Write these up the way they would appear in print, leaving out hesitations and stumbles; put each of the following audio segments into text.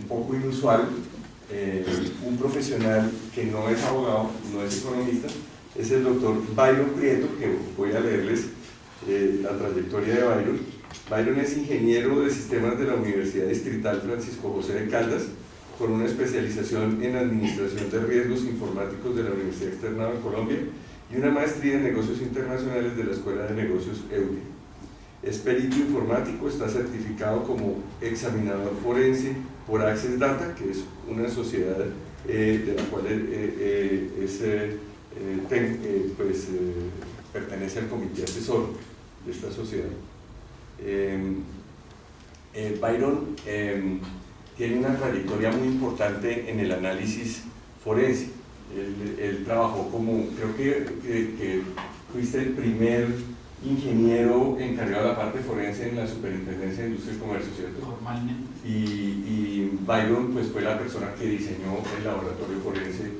poco inusual, un profesional que no es abogado, no es economista, es el doctor Byron Prieto, que voy a leerles la trayectoria de Byron. Byron es ingeniero de sistemas de la Universidad Distrital Francisco José de Caldas, con una especialización en administración de riesgos informáticos de la Universidad Externado de Colombia y una maestría en negocios internacionales de la Escuela de Negocios EUDE. Es perito informático, está certificado como examinador forense por Access Data, que es una sociedad de la cual pertenece al comité asesor de esta sociedad. Byron tiene una trayectoria muy importante en el análisis forense. Él trabajó como, creo que fuiste el primer ingeniero encargado de la parte forense en la Superintendencia de Industria y Comercio, ¿cierto? Formalmente. Y Byron pues, fue la persona que diseñó el laboratorio forense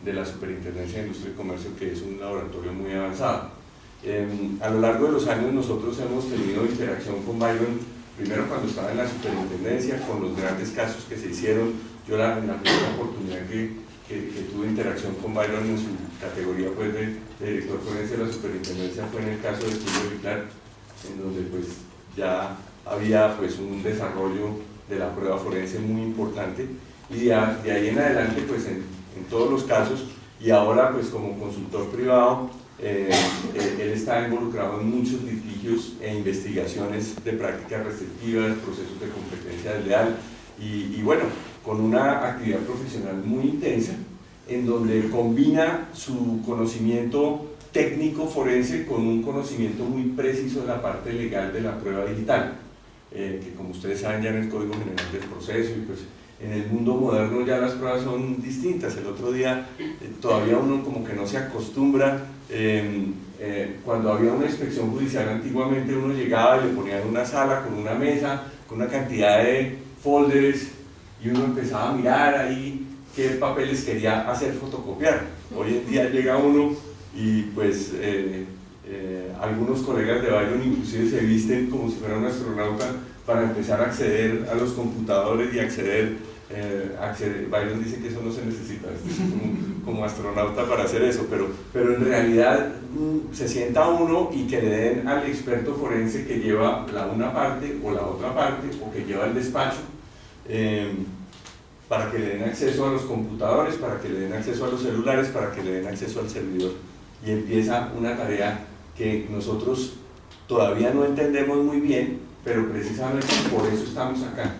de la Superintendencia de Industria y Comercio, que es un laboratorio muy avanzado. A lo largo de los años nosotros hemos tenido interacción con Byron, primero cuando estaba en la superintendencia, con los grandes casos que se hicieron. Yo en la primera oportunidad que tuve interacción con Byron en su categoría pues, de director forense de la superintendencia fue en el caso de Julio Vilar, en donde pues, ya había pues, un desarrollo de la prueba forense muy importante, y de ahí en adelante pues, en todos los casos, y ahora pues, como consultor privado, él está involucrado en muchos litigios e investigaciones de prácticas restrictivas, procesos de competencia desleal, y bueno, con una actividad profesional muy intensa, en donde combina su conocimiento técnico forense con un conocimiento muy preciso de la parte legal de la prueba digital, que como ustedes saben ya en el Código General del Proceso, y pues en el mundo moderno ya las pruebas son distintas. El otro día todavía uno como que no se acostumbra, cuando había una inspección judicial antiguamente uno llegaba y le ponían una sala con una mesa, con una cantidad de folders, y uno empezaba a mirar ahí qué papeles quería hacer fotocopiar. Hoy en día llega uno y pues algunos colegas de Byron inclusive se visten como si fuera un astronauta para empezar a acceder a los computadores y acceder. Byron dice que eso no se necesita como astronauta para hacer eso, pero en realidad se sienta uno y que le den al experto forense que lleva una parte o la otra parte, o que lleva el despacho, para que le den acceso a los computadores, para que le den acceso a los celulares, para que le den acceso al servidor, y empieza una tarea que nosotros todavía no entendemos muy bien, pero precisamente por eso estamos acá,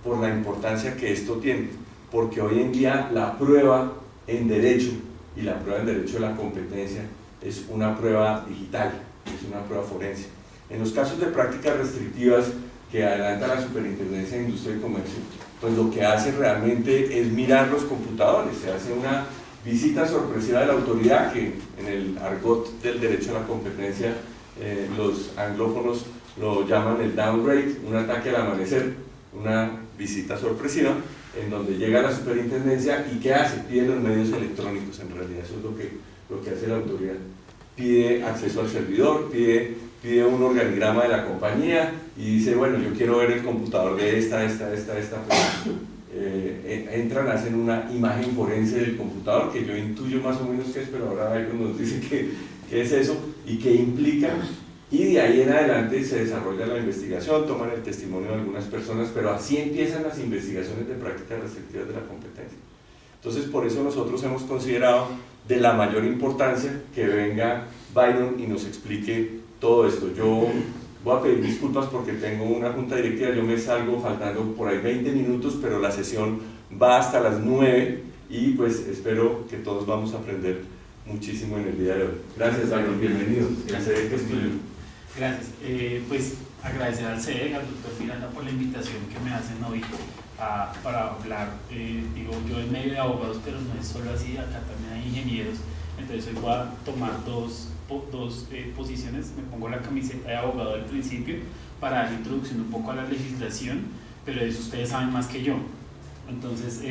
por la importancia que esto tiene, porque hoy en día la prueba en derecho, y la prueba en derecho de la competencia, es una prueba digital, es una prueba forense. En los casos de prácticas restrictivas que adelanta la Superintendencia de Industria y Comercio, pues lo que hace realmente es mirar los computadores, se hace una visita sorpresiva de la autoridad, que en el argot del derecho a la competencia los anglófonos lo llaman el downgrade, un ataque al amanecer, una visita sorpresiva, en donde llega a la superintendencia y ¿qué hace? Pide los medios electrónicos. En realidad eso es lo que hace la autoridad, pide acceso al servidor, pide un organigrama de la compañía y dice, bueno, yo quiero ver el computador de esta. Entran, hacen una imagen forense del computador, que yo intuyo más o menos qué es, pero ahora algo nos dice qué es eso y qué implica, y de ahí en adelante se desarrolla la investigación, toman el testimonio de algunas personas, pero así empiezan las investigaciones de prácticas restrictivas de la competencia. Entonces por eso nosotros hemos considerado de la mayor importancia que venga Byron y nos explique todo esto. Yo voy a pedir disculpas porque tengo una junta directiva, yo me salgo faltando por ahí 20 minutos, pero la sesión va hasta las 9 y pues espero que todos vamos a aprender muchísimo en el día de hoy. Gracias, Byron, bienvenido. Gracias. Gracias. Pues agradecer al CEDEC, al doctor Miranda, por la invitación que me hacen hoy para hablar. Digo, yo en medio de abogados, pero no es solo así, acá también hay ingenieros, entonces hoy voy a tomar dos posiciones. Me pongo la camiseta de abogado al principio para dar introducción un poco a la legislación, pero de eso ustedes saben más que yo. Entonces,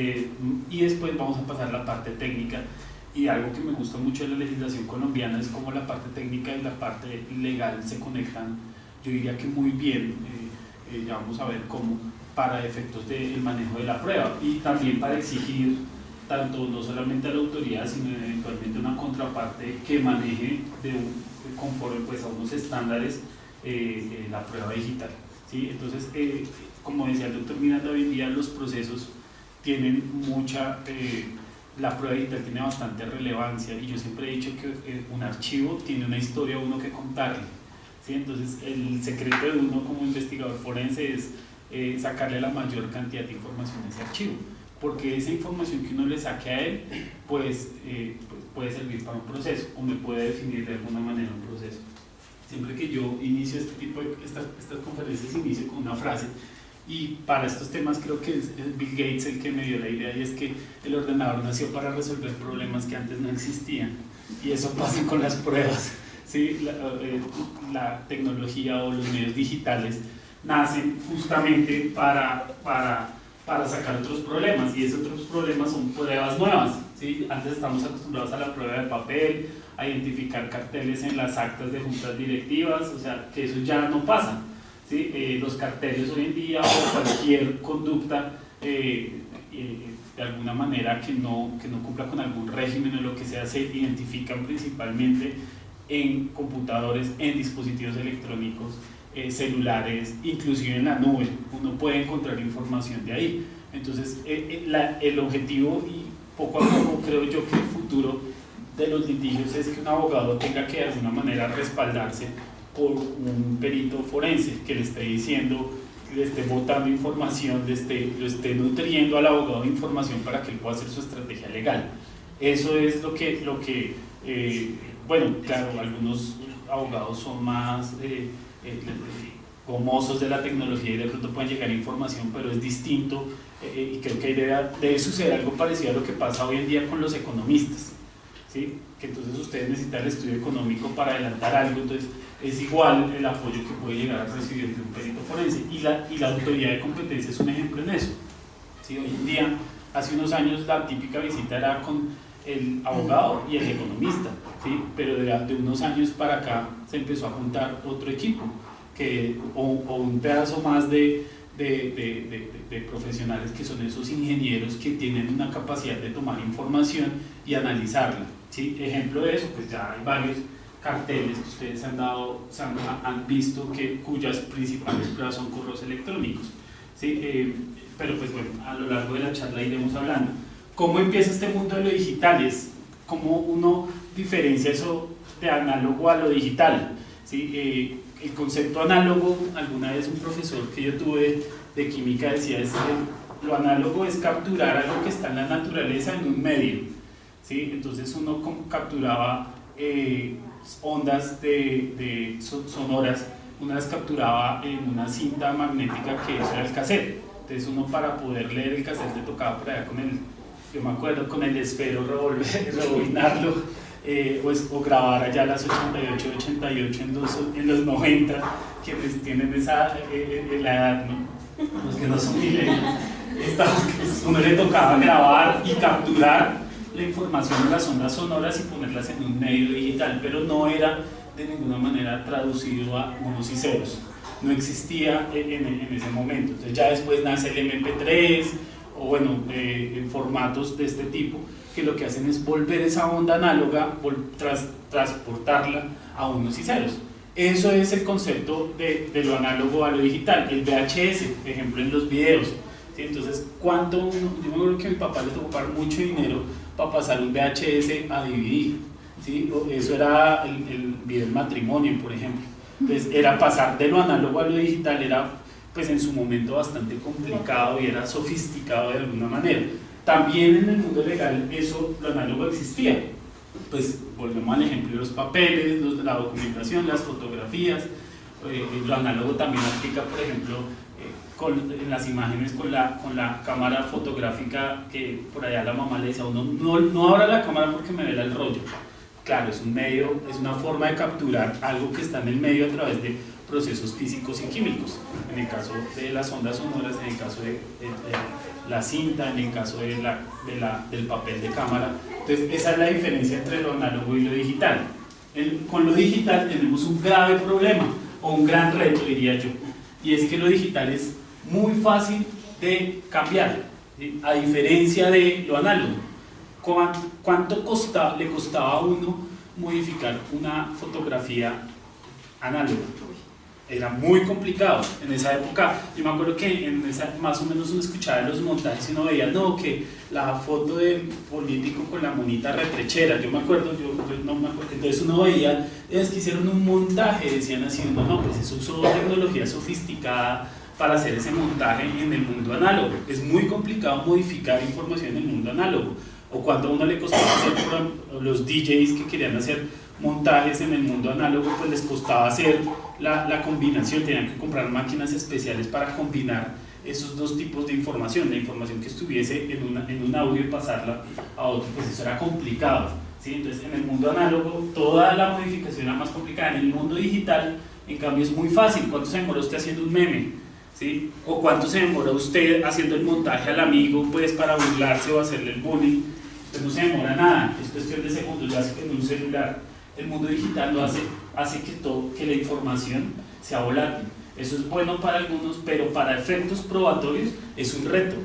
y después vamos a pasar a la parte técnica, y algo que me gusta mucho de la legislación colombiana es cómo la parte técnica y la parte legal se conectan, yo diría que muy bien, ya vamos a ver cómo, para efectos del manejo de la prueba y también para exigir tanto no solamente a la autoridad sino eventualmente una contraparte que maneje conforme pues a unos estándares la prueba digital, ¿sí? Entonces como decía el doctor Miranda, hoy en día los procesos tienen mucha la prueba digital tiene bastante relevancia y yo siempre he dicho que un archivo tiene una historia a uno que contarle, ¿sí? Entonces el secreto de uno como investigador forense es sacarle la mayor cantidad de información a ese archivo, porque esa información que uno le saque a él pues puede servir para un proceso o me puede definir de alguna manera un proceso. Siempre que yo inicio este tipo de estas conferencias inicio con una frase. Y para estos temas creo que es Bill Gates el que me dio la idea, y es que el ordenador nació para resolver problemas que antes no existían, y eso pasa con las pruebas, ¿sí? La tecnología o los medios digitales nacen justamente para sacar otros problemas, y esos otros problemas son pruebas nuevas, ¿sí? Antes estamos acostumbrados a la prueba de papel, a identificar carteles en las actas de juntas directivas, o sea, que eso ya no pasa. ¿Sí? Los carteles hoy en día o cualquier conducta de alguna manera que no cumpla con algún régimen o lo que sea se identifican principalmente en computadores, en dispositivos electrónicos, celulares, inclusive en la nube. Uno puede encontrar información de ahí. Entonces el objetivo, y poco a poco creo yo que el futuro de los litigios es que un abogado tenga que de alguna manera respaldarse por un perito forense que le esté diciendo, le esté botando información, lo esté nutriendo al abogado de información para que él pueda hacer su estrategia legal. Eso es lo que bueno, claro, algunos abogados son más gomosos de la tecnología y de pronto pueden llegar a información, pero es distinto y creo que debe suceder algo parecido a lo que pasa hoy en día con los economistas, ¿sí? Que entonces ustedes necesitan el estudio económico para adelantar algo, entonces es igual el apoyo que puede llegar a recibir de un perito forense, y la autoridad de competencia es un ejemplo en eso, ¿sí? Hoy en día, hace unos años la típica visita era con el abogado y el economista, ¿sí? Pero de unos años para acá se empezó a juntar otro equipo o un pedazo más de profesionales que son esos ingenieros que tienen una capacidad de tomar información y analizarla, ¿sí? Ejemplo de eso, pues ya hay varios carteles que ustedes han visto cuyas principales pruebas son correos electrónicos, ¿sí? Pero pues bueno, a lo largo de la charla iremos hablando. ¿Cómo empieza este mundo de lo digital? ¿Cómo uno diferencia eso de análogo a lo digital? ¿Sí? El concepto análogo, alguna vez un profesor que yo tuve de química decía que lo análogo es capturar algo que está en la naturaleza en un medio, ¿sí? Entonces uno capturaba ondas sonoras, una las capturaba en una cinta magnética que eso era el cassette. Entonces uno para poder leer el cassette le tocaba por allá yo me acuerdo con el esfero rebobinarlo o grabar allá las 88 en los 90, que pues tienen esa la edad, ¿no? Los que no son milenios, uno le tocaba grabar y capturar la información de las ondas sonoras y ponerlas en un medio digital, pero no era de ninguna manera traducido a unos y ceros, no existía en ese momento. Entonces ya después nace el MP3 o bueno, en formatos de este tipo, que lo que hacen es volver esa onda análoga, transportarla a unos y ceros. Eso es el concepto de lo análogo a lo digital. El VHS, por ejemplo, en los videos, ¿sí? Entonces, yo me acuerdo que a mi papá le tocó pagar mucho dinero para pasar un VHS a DVD, ¿sí? Eso era el video del matrimonio, por ejemplo. Entonces, era pasar de lo análogo a lo digital, era pues en su momento bastante complicado y era sofisticado de alguna manera. También en el mundo legal lo análogo existía. Pues volvemos al ejemplo de los papeles, la documentación, las fotografías. Lo análogo también aplica, por ejemplo, en las imágenes con la cámara fotográfica, que por allá la mamá le decía a uno, no abra la cámara porque me vela el rollo. Claro, es un medio, es una forma de capturar algo que está en el medio a través de procesos físicos y químicos. En el caso de las ondas sonoras, en el caso de la cinta, en el caso del papel de cámara. Entonces esa es la diferencia entre lo análogo y lo digital. Con lo digital tenemos un grave problema, o un gran reto diría yo, y es que lo digital es muy fácil de cambiar, ¿sí? A diferencia de lo análogo. ¿Cuánto le costaba a uno modificar una fotografía análoga? Era muy complicado en esa época. Yo me acuerdo que más o menos uno escuchaba los montajes y uno veía, no, que la foto del político con la monita retrechera, yo me acuerdo, yo no me acuerdo, entonces uno veía, es que hicieron un montaje, decían así, no, pues eso usó tecnología sofisticada para hacer ese montaje en el mundo análogo. Es muy complicado modificar información en el mundo análogo. O cuando a uno le costaba hacer, los DJs que querían hacer montajes en el mundo análogo, pues les costaba hacer la combinación, tenían que comprar máquinas especiales para combinar esos dos tipos de información, la información que estuviese en un audio y pasarla a otro, pues eso era complicado, ¿sí? Entonces en el mundo análogo toda la modificación era más complicada. En el mundo digital, en cambio, es muy fácil. ¿Cuánto se demora usted haciendo un meme? ¿Sí? ¿O cuánto se demora usted haciendo el montaje al amigo, pues, para burlarse o hacerle el bullying? Pues no se demora nada, es cuestión de segundos, lo hace en un celular. El mundo digital lo hace que la información sea volátil. Eso es bueno para algunos, pero para efectos probatorios es un reto,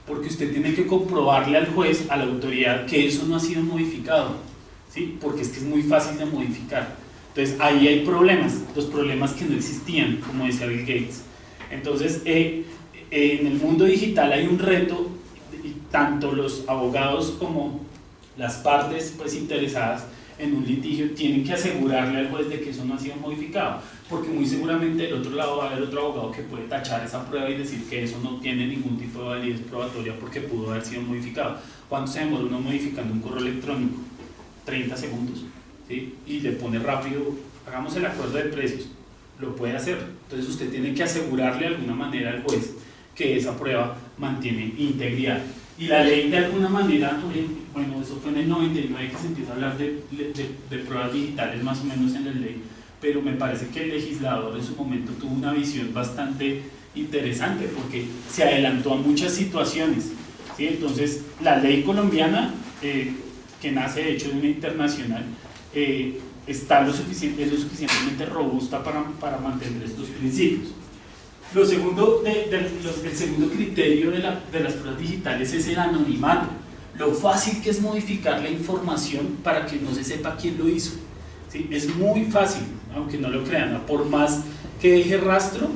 porque usted tiene que comprobarle al juez, a la autoridad, que eso no ha sido modificado, ¿sí? Porque es que es muy fácil de modificar. Entonces ahí hay problemas, los problemas que no existían, como decía Bill Gates. Entonces en el mundo digital hay un reto, y tanto los abogados como las partes, pues, interesadas en un litigio tienen que asegurarle al juez de que eso no ha sido modificado, porque muy seguramente del otro lado va a haber otro abogado que puede tachar esa prueba y decir que eso no tiene ningún tipo de validez probatoria porque pudo haber sido modificado. ¿Cuánto se demora uno modificando un correo electrónico? 30 segundos, ¿sí? Y le pone rápido, hagamos el acuerdo de precios, lo puede hacer. Entonces usted tiene que asegurarle de alguna manera al juez que esa prueba mantiene integridad. Y la ley, de alguna manera, bueno, eso fue en el 99 que se empieza a hablar de pruebas digitales más o menos en la ley, pero me parece que el legislador en su momento tuvo una visión bastante interesante porque se adelantó a muchas situaciones, ¿sí? Entonces la ley colombiana, que nace de hecho de una internacional, es lo suficientemente robusta para mantener estos principios. El segundo criterio de las pruebas digitales es el anonimato, lo fácil que es modificar la información para que no se sepa quién lo hizo, ¿sí? Es muy fácil, aunque no lo crean, ¿no? Por más que deje rastro,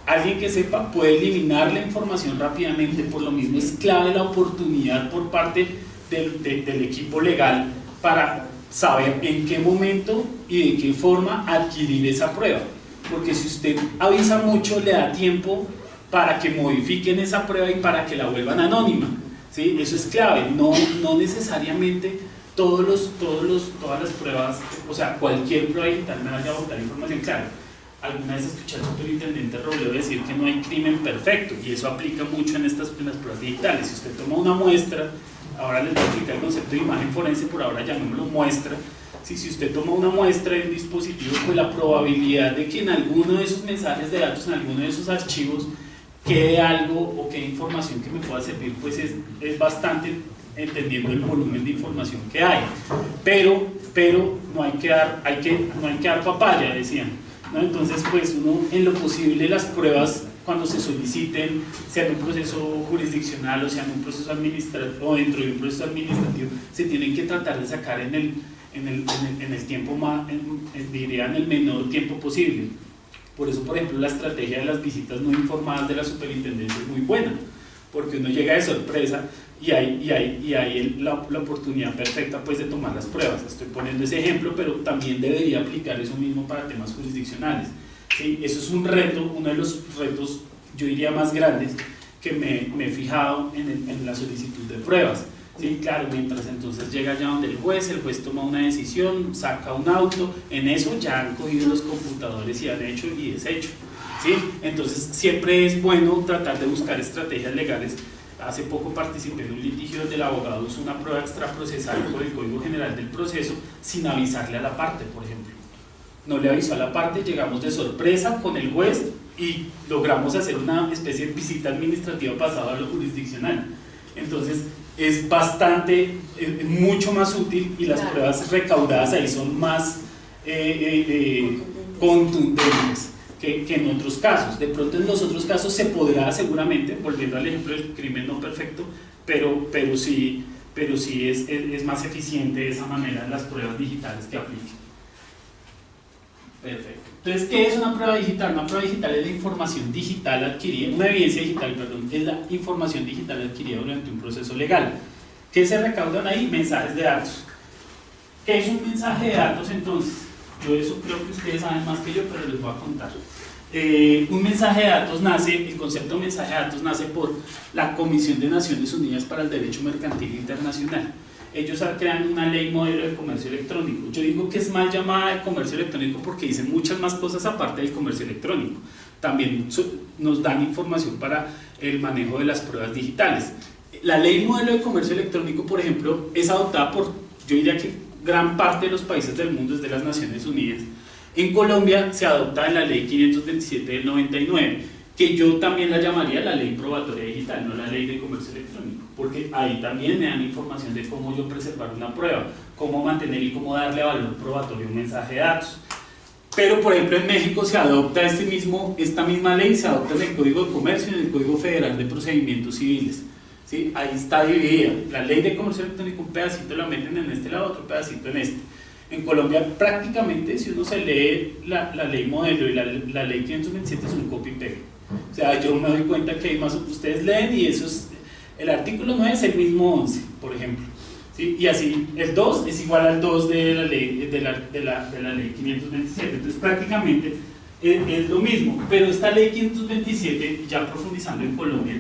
alguien que sepa puede eliminar la información rápidamente. Por lo mismo es clave la oportunidad por parte del equipo legal para saber en qué momento y de qué forma adquirir esa prueba. Porque si usted avisa mucho, le da tiempo para que modifiquen esa prueba y para que la vuelvan anónima, ¿sí? Eso es clave. No necesariamente todas las pruebas, o sea, cualquier prueba digital me vaya a botar información. Claro, alguna vez escuché al superintendente Robledo decir que no hay crimen perfecto, y eso aplica mucho en las pruebas digitales. Si usted toma una muestra, ahora les voy a explicar el concepto de imagen forense, por ahora llamémoslo muestra. Si usted toma una muestra de un dispositivo, pues la probabilidad de que en alguno de esos mensajes de datos, en alguno de esos archivos, quede algo o quede información que me pueda servir, pues es bastante, entendiendo el volumen de información que hay. Pero no hay que dar papaya, decían, ¿no? Entonces, pues uno, en lo posible, las pruebas, cuando se soliciten, sea en un proceso jurisdiccional o sea en un proceso administrativo o dentro de un proceso administrativo, se tienen que tratar de sacar en el tiempo más, diría, en el menor tiempo posible. Por eso, por ejemplo, la estrategia de las visitas no informadas de la superintendencia es muy buena, porque uno llega de sorpresa y hay la oportunidad perfecta, pues, de tomar las pruebas. Estoy poniendo ese ejemplo, pero también debería aplicar eso mismo para temas jurisdiccionales, ¿sí? Eso es un reto, uno de los retos, yo diría, más grandes que me he fijado en la solicitud de pruebas. Sí, claro, mientras entonces llega ya donde el juez toma una decisión, saca un auto, en eso ya han cogido los computadores y han hecho y deshecho, ¿sí? Entonces siempre es bueno tratar de buscar estrategias legales. Hace poco participé en un litigio donde el abogado usó una prueba extraprocesal por el Código General del Proceso sin avisarle a la parte, por ejemplo. No le avisó a la parte, llegamos de sorpresa con el juez y logramos hacer una especie de visita administrativa pasada a lo jurisdiccional. Entonces es mucho más útil, y las pruebas recaudadas ahí son más contundentes que en otros casos. De pronto en los otros casos se podrá seguramente, volviendo al ejemplo del crimen no perfecto, pero sí es más eficiente de esa manera las pruebas digitales que apliquen. Perfecto. Entonces, ¿qué es una prueba digital? Una prueba digital es la información digital adquirida, una evidencia digital, perdón, es la información digital adquirida durante un proceso legal. ¿Qué se recaudan ahí? Mensajes de datos. ¿Qué es un mensaje de datos entonces? Yo eso creo que ustedes saben más que yo, pero les voy a contar. Un mensaje de datos nace, el concepto de mensaje de datos nace por la Comisión de Naciones Unidas para el Derecho Mercantil Internacional. Ellos crean una ley modelo de comercio electrónico. Yo digo que es mal llamada de comercio electrónico porque dicen muchas más cosas aparte del comercio electrónico. También nos dan información para el manejo de las pruebas digitales. La ley modelo de comercio electrónico, por ejemplo, es adoptada por, yo diría que gran parte de los países del mundo, desde las Naciones Unidas. En Colombia se adopta en la ley 527 del 99, que yo también la llamaría la ley probatoria digital, no la ley de comercio electrónico, porque ahí también me dan información de cómo yo preservar una prueba, cómo mantener y cómo darle valor probatorio a un mensaje de datos. Pero por ejemplo en México se adopta esta misma ley, se adopta en el Código de Comercio y en el Código Federal de Procedimientos Civiles. ¿Sí? Ahí está dividida, la ley de comercio electrónico, un pedacito la meten en este lado, otro pedacito en este. En Colombia prácticamente, si uno se lee la ley modelo y la ley 527 es un copy y pega. O sea, yo me doy cuenta que hay más, ustedes leen y eso es, el artículo 9 es el mismo 11, por ejemplo. ¿Sí? Y así, el 2 es igual al 2 de la ley, de la ley 527, entonces prácticamente es lo mismo, pero esta ley 527, ya profundizando en Colombia,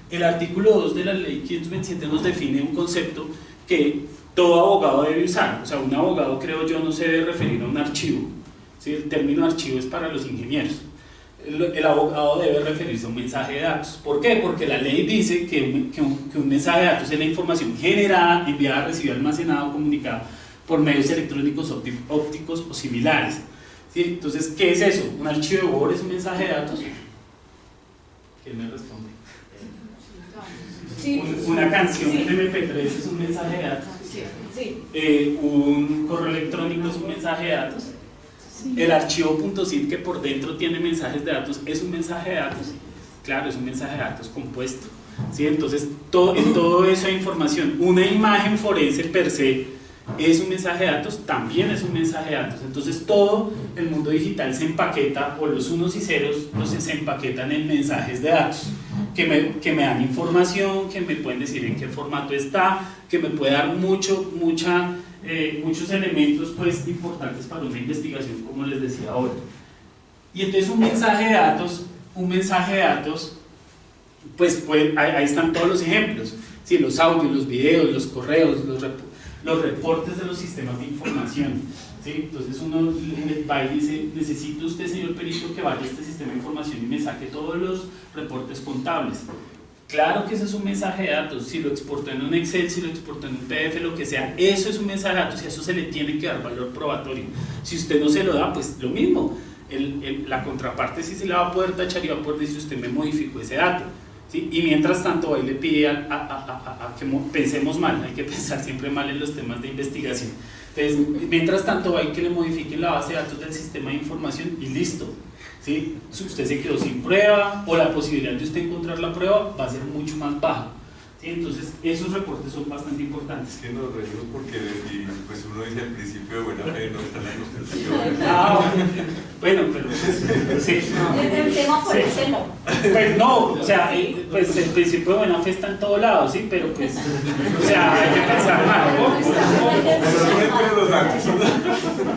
el artículo 2 de la ley 527 nos define un concepto que todo abogado debe usar. O sea, un abogado, creo yo, no se debe referir a un archivo. ¿Sí? El término archivo es para los ingenieros. El abogado debe referirse a un mensaje de datos. ¿Por qué? Porque la ley dice que un mensaje de datos es la información generada, enviada, recibida, almacenada o comunicada por medios electrónicos, ópticos o similares. ¿Sí? Entonces, ¿qué es eso? ¿Un archivo de Word es un mensaje de datos? ¿Quién me responde? Sí. Una canción en MP3 es un mensaje de datos. Sí. Un correo electrónico es un mensaje de datos. El archivo .zip que por dentro tiene mensajes de datos es un mensaje de datos. Claro, es un mensaje de datos compuesto. ¿Sí? Entonces, en todo eso hay información. Una imagen forense per se es un mensaje de datos, también es un mensaje de datos. Entonces, todo el mundo digital se empaqueta, o los unos y ceros se empaquetan en mensajes de datos. Que me dan información, que me pueden decir en qué formato está, que me puede dar muchos elementos pues, importantes para una investigación, como les decía ahora. Y entonces un mensaje de datos, pues ahí están todos los ejemplos, ¿sí? Los audios, los videos, los correos, los reportes de los sistemas de información. ¿Sí? Entonces uno va y dice, necesito usted, señor perito, que vaya a este sistema de información y me saque todos los reportes contables. Claro que ese es un mensaje de datos. Si lo exportó en un Excel, si lo exportó en un PDF, lo que sea, eso es un mensaje de datos y a eso se le tiene que dar valor probatorio. Si usted no se lo da, pues lo mismo. La contraparte sí se la va a poder tachar y va a poder decir, usted me modificó ese dato. ¿Sí? Y mientras tanto ahí le pide a que pensemos mal, hay que pensar siempre mal en los temas de investigación. Entonces, mientras tanto hay que le modifiquen la base de datos del sistema de información y listo. ¿Sí? Si usted se quedó sin prueba o la posibilidad de usted encontrar la prueba va a ser mucho más baja. ¿Sí? Entonces esos reportes son bastante importantes. Es que nos reímos porque pues uno dice al principio de buena fe no está en la Constitución. Bueno, pero pues, sí. El tema por ese no. Pues no, o sea, pues el principio de buena fe está en todos lados, sí, pero pues, o sea, hay que pensar mal.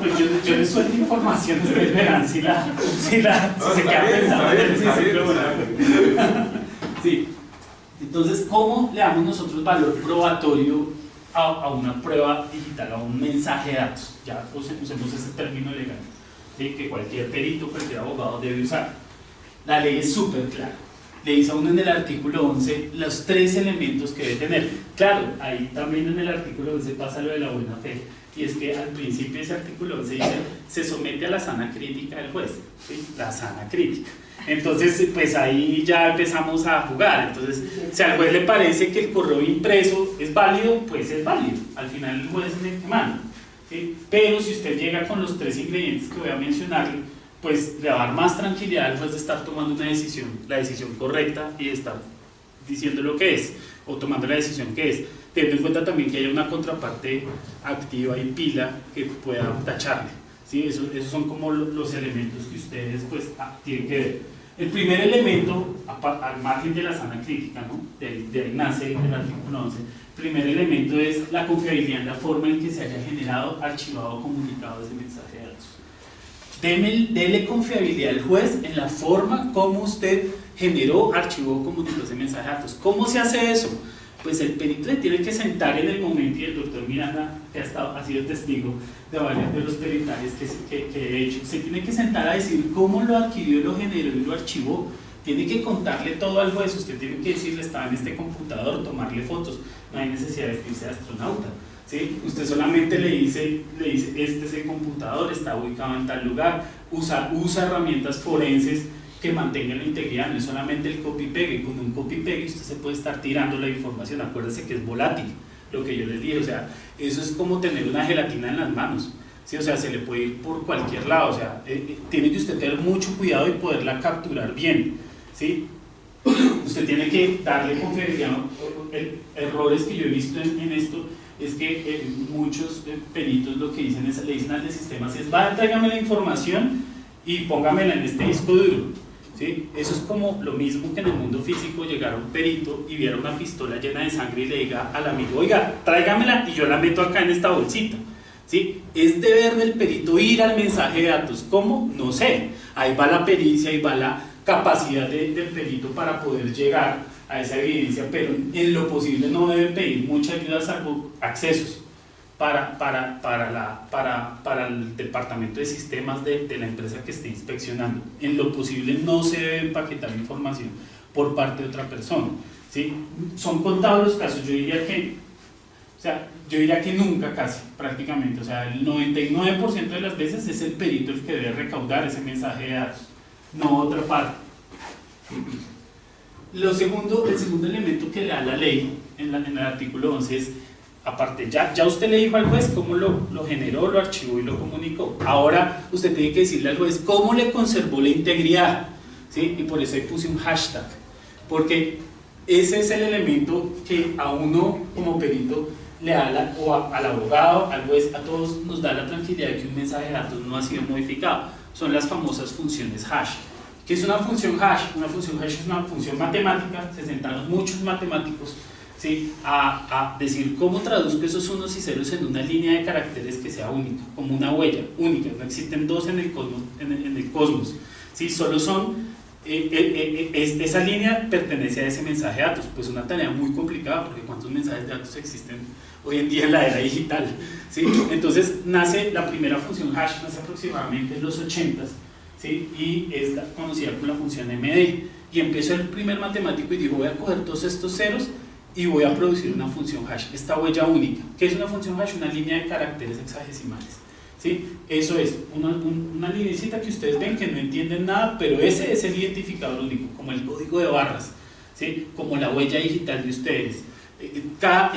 Pues yo les suelto información, ustedes verán si se queda pensando en el principio de buena fe. Sí. Entonces, ¿cómo le damos nosotros valor probatorio a una prueba digital, a un mensaje de datos? Ya usemos ese término legal, ¿sí? Que cualquier perito, cualquier abogado debe usar. La ley es súper clara. Le dice a uno en el artículo 11 los 3 elementos que debe tener. Claro, ahí también en el artículo 11 pasa lo de la buena fe. Y es que al principio de ese artículo 11 dice, se somete a la sana crítica del juez. ¿Sí? La sana crítica. Entonces, pues ahí ya empezamos a jugar. Entonces, si al juez le parece que el correo impreso es válido, pues es válido. Al final el juez es el que manda. ¿Sí? Pero si usted llega con los 3 ingredientes que voy a mencionarle, pues le va a dar más tranquilidad al juez de estar tomando una decisión, la decisión correcta y de estar diciendo lo que es, o tomando la decisión que es, teniendo en cuenta también que haya una contraparte activa y pila que pueda tacharle, ¿sí? Esos son como los elementos que ustedes pues tienen que ver. El primer elemento, al margen de la sana crítica, ¿no? de ahí nace el artículo 11, el primer elemento es la confiabilidad en la forma en que se haya generado, archivado o comunicado ese mensaje de datos. Dele confiabilidad al juez en la forma como usted generó, archivó o comunicó ese mensaje de datos. ¿Cómo se hace eso? Pues el perito se tiene que sentar en el momento, y el doctor Miranda, que ha sido testigo de varios de los peritales que he hecho, se tiene que sentar a decir cómo lo adquirió, lo generó y lo archivó. Tiene que contarle todo al juez, usted tiene que decirle, estaba en este computador, tomarle fotos, no hay necesidad de vestirse de astronauta, ¿sí? Usted solamente le dice, este es el computador, está ubicado en tal lugar, usa herramientas forenses que mantengan la integridad, no es solamente el copy-pegue. Con un copy-pegue usted se puede estar tirando la información, acuérdese que es volátil, lo que yo les dije, o sea, eso es como tener una gelatina en las manos, ¿sí? O sea, se le puede ir por cualquier lado, o sea, tiene que usted tener mucho cuidado y poderla capturar bien, ¿sí? Usted tiene que darle confiabilidad. Errores que yo he visto en esto es que muchos peritos lo que dicen es, le dicen al de sistemas es, tráigame la información y póngamela en este disco duro, ¿sí? Eso es como lo mismo que en el mundo físico llegara un perito y viera una pistola llena de sangre y le diga al amigo, oiga, tráigamela y yo la meto acá en esta bolsita, ¿sí? Es deber del perito ir al mensaje de datos. ¿Cómo? No sé. Ahí va la pericia, ahí va la capacidad del perito para poder llegar a esa evidencia, pero en lo posible no debe pedir mucha ayuda salvo accesos para el departamento de sistemas de la empresa que esté inspeccionando. En lo posible no se debe empaquetar información por parte de otra persona, ¿sí? Son contados los casos, yo diría que nunca casi, prácticamente, o sea, el 99% de las veces es el perito el que debe recaudar ese mensaje de datos, no otra parte. El segundo elemento que le da la ley en el artículo 11 es, aparte, ya usted le dijo al juez cómo lo generó, lo archivó y lo comunicó. Ahora usted tiene que decirle al juez cómo le conservó la integridad, ¿sí? Y por eso ahí puse un hashtag, porque ese es el elemento que a uno como perito le da o al abogado, al juez, a todos nos da la tranquilidad de que un mensaje de datos no ha sido modificado. Son las famosas funciones hash. ¿Qué es una función hash? Una función hash es una función matemática. Se sentaron muchos matemáticos, ¿sí? a decir cómo traduzco esos unos y ceros en una línea de caracteres que sea única, como una huella única. No existen dos en el cosmos, ¿sí? Solo son, esa línea pertenece a ese mensaje de datos. Pues una tarea muy complicada, porque ¿cuántos mensajes de datos existen hoy en día en la era digital? ¿Sí? Entonces nace la primera función hash, nace aproximadamente en los 80s, ¿sí? Y es conocida como la función MD. Y empezó el primer matemático y dijo, voy a coger todos estos ceros y voy a producir una función hash, esta huella única. ¿Qué es una función hash? Una línea de caracteres hexadesimales, ¿sí? Eso es una linecita que ustedes ven que no entienden nada, pero ese es el identificador único, como el código de barras, ¿sí? Como la huella digital de ustedes.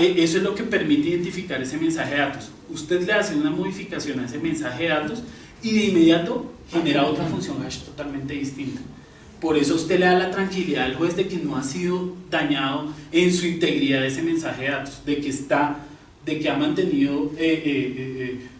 Eso es lo que permite identificar ese mensaje de datos. Usted le hace una modificación a ese mensaje de datos y de inmediato genera otra función hash totalmente distinta. Por eso usted le da la tranquilidad al juez de que no ha sido dañado en su integridad ese mensaje de datos, de que ha mantenido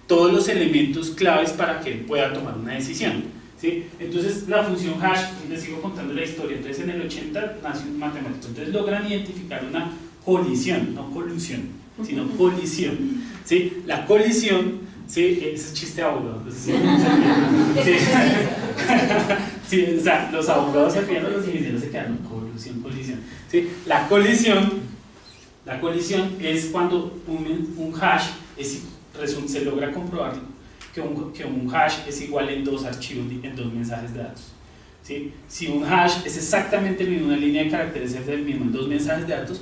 todos los elementos claves para que él pueda tomar una decisión, ¿sí? Entonces la función hash, les sigo contando la historia. Entonces en el 80 nació un matemático, entonces logran identificar una colisión, no colusión, sino colisión, ¿sí? La colisión, ¿sí? Ese es chiste abogado, ¿sí? Sí, o sea, los abogados se ríen, los ingenieros se quedan, colisión, ¿sí? La colisión es cuando un hash se logra comprobar que un hash es igual en dos archivos, en dos mensajes de datos, ¿sí? Si un hash es exactamente el mismo, una línea de caracteres es el mismo en dos mensajes de datos,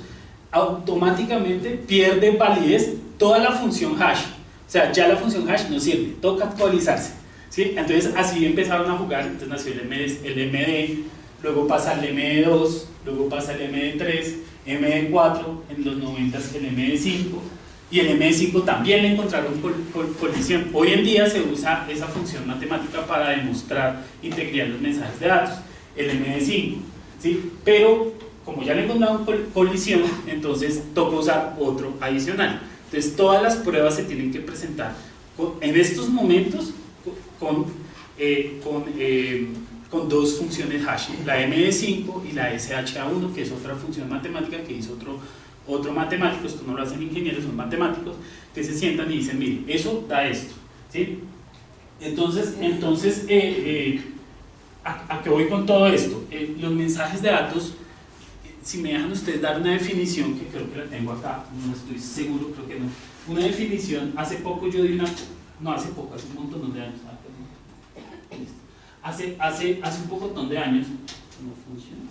automáticamente pierde validez toda la función hash. O sea, ya la función hash no sirve, toca actualizarse, ¿sí? Entonces así empezaron a jugar. Entonces nació el MD, luego pasa el MD2, luego pasa el MD3, MD4, en los 90 el MD5, y el MD5 también le encontraron colisión. Hoy en día se usa esa función matemática para demostrar integridad de los mensajes de datos, el MD5, ¿sí? Pero como ya le encontraron colisión, entonces toca usar otro adicional. Entonces todas las pruebas se tienen que presentar en estos momentos con dos funciones hash, la MD5 y la SHA1, que es otra función matemática que hizo otro matemático. Esto no lo hacen ingenieros, son matemáticos, que se sientan y dicen, mire, eso da esto, ¿sí? Entonces ¿a qué voy con todo esto? Los mensajes de datos, si me dejan ustedes dar una definición, que creo que la tengo acá, no estoy seguro, creo que no, una definición, hace poco yo di una, no hace poco, hace un montón de años, hace un pocotón de años, no funciona,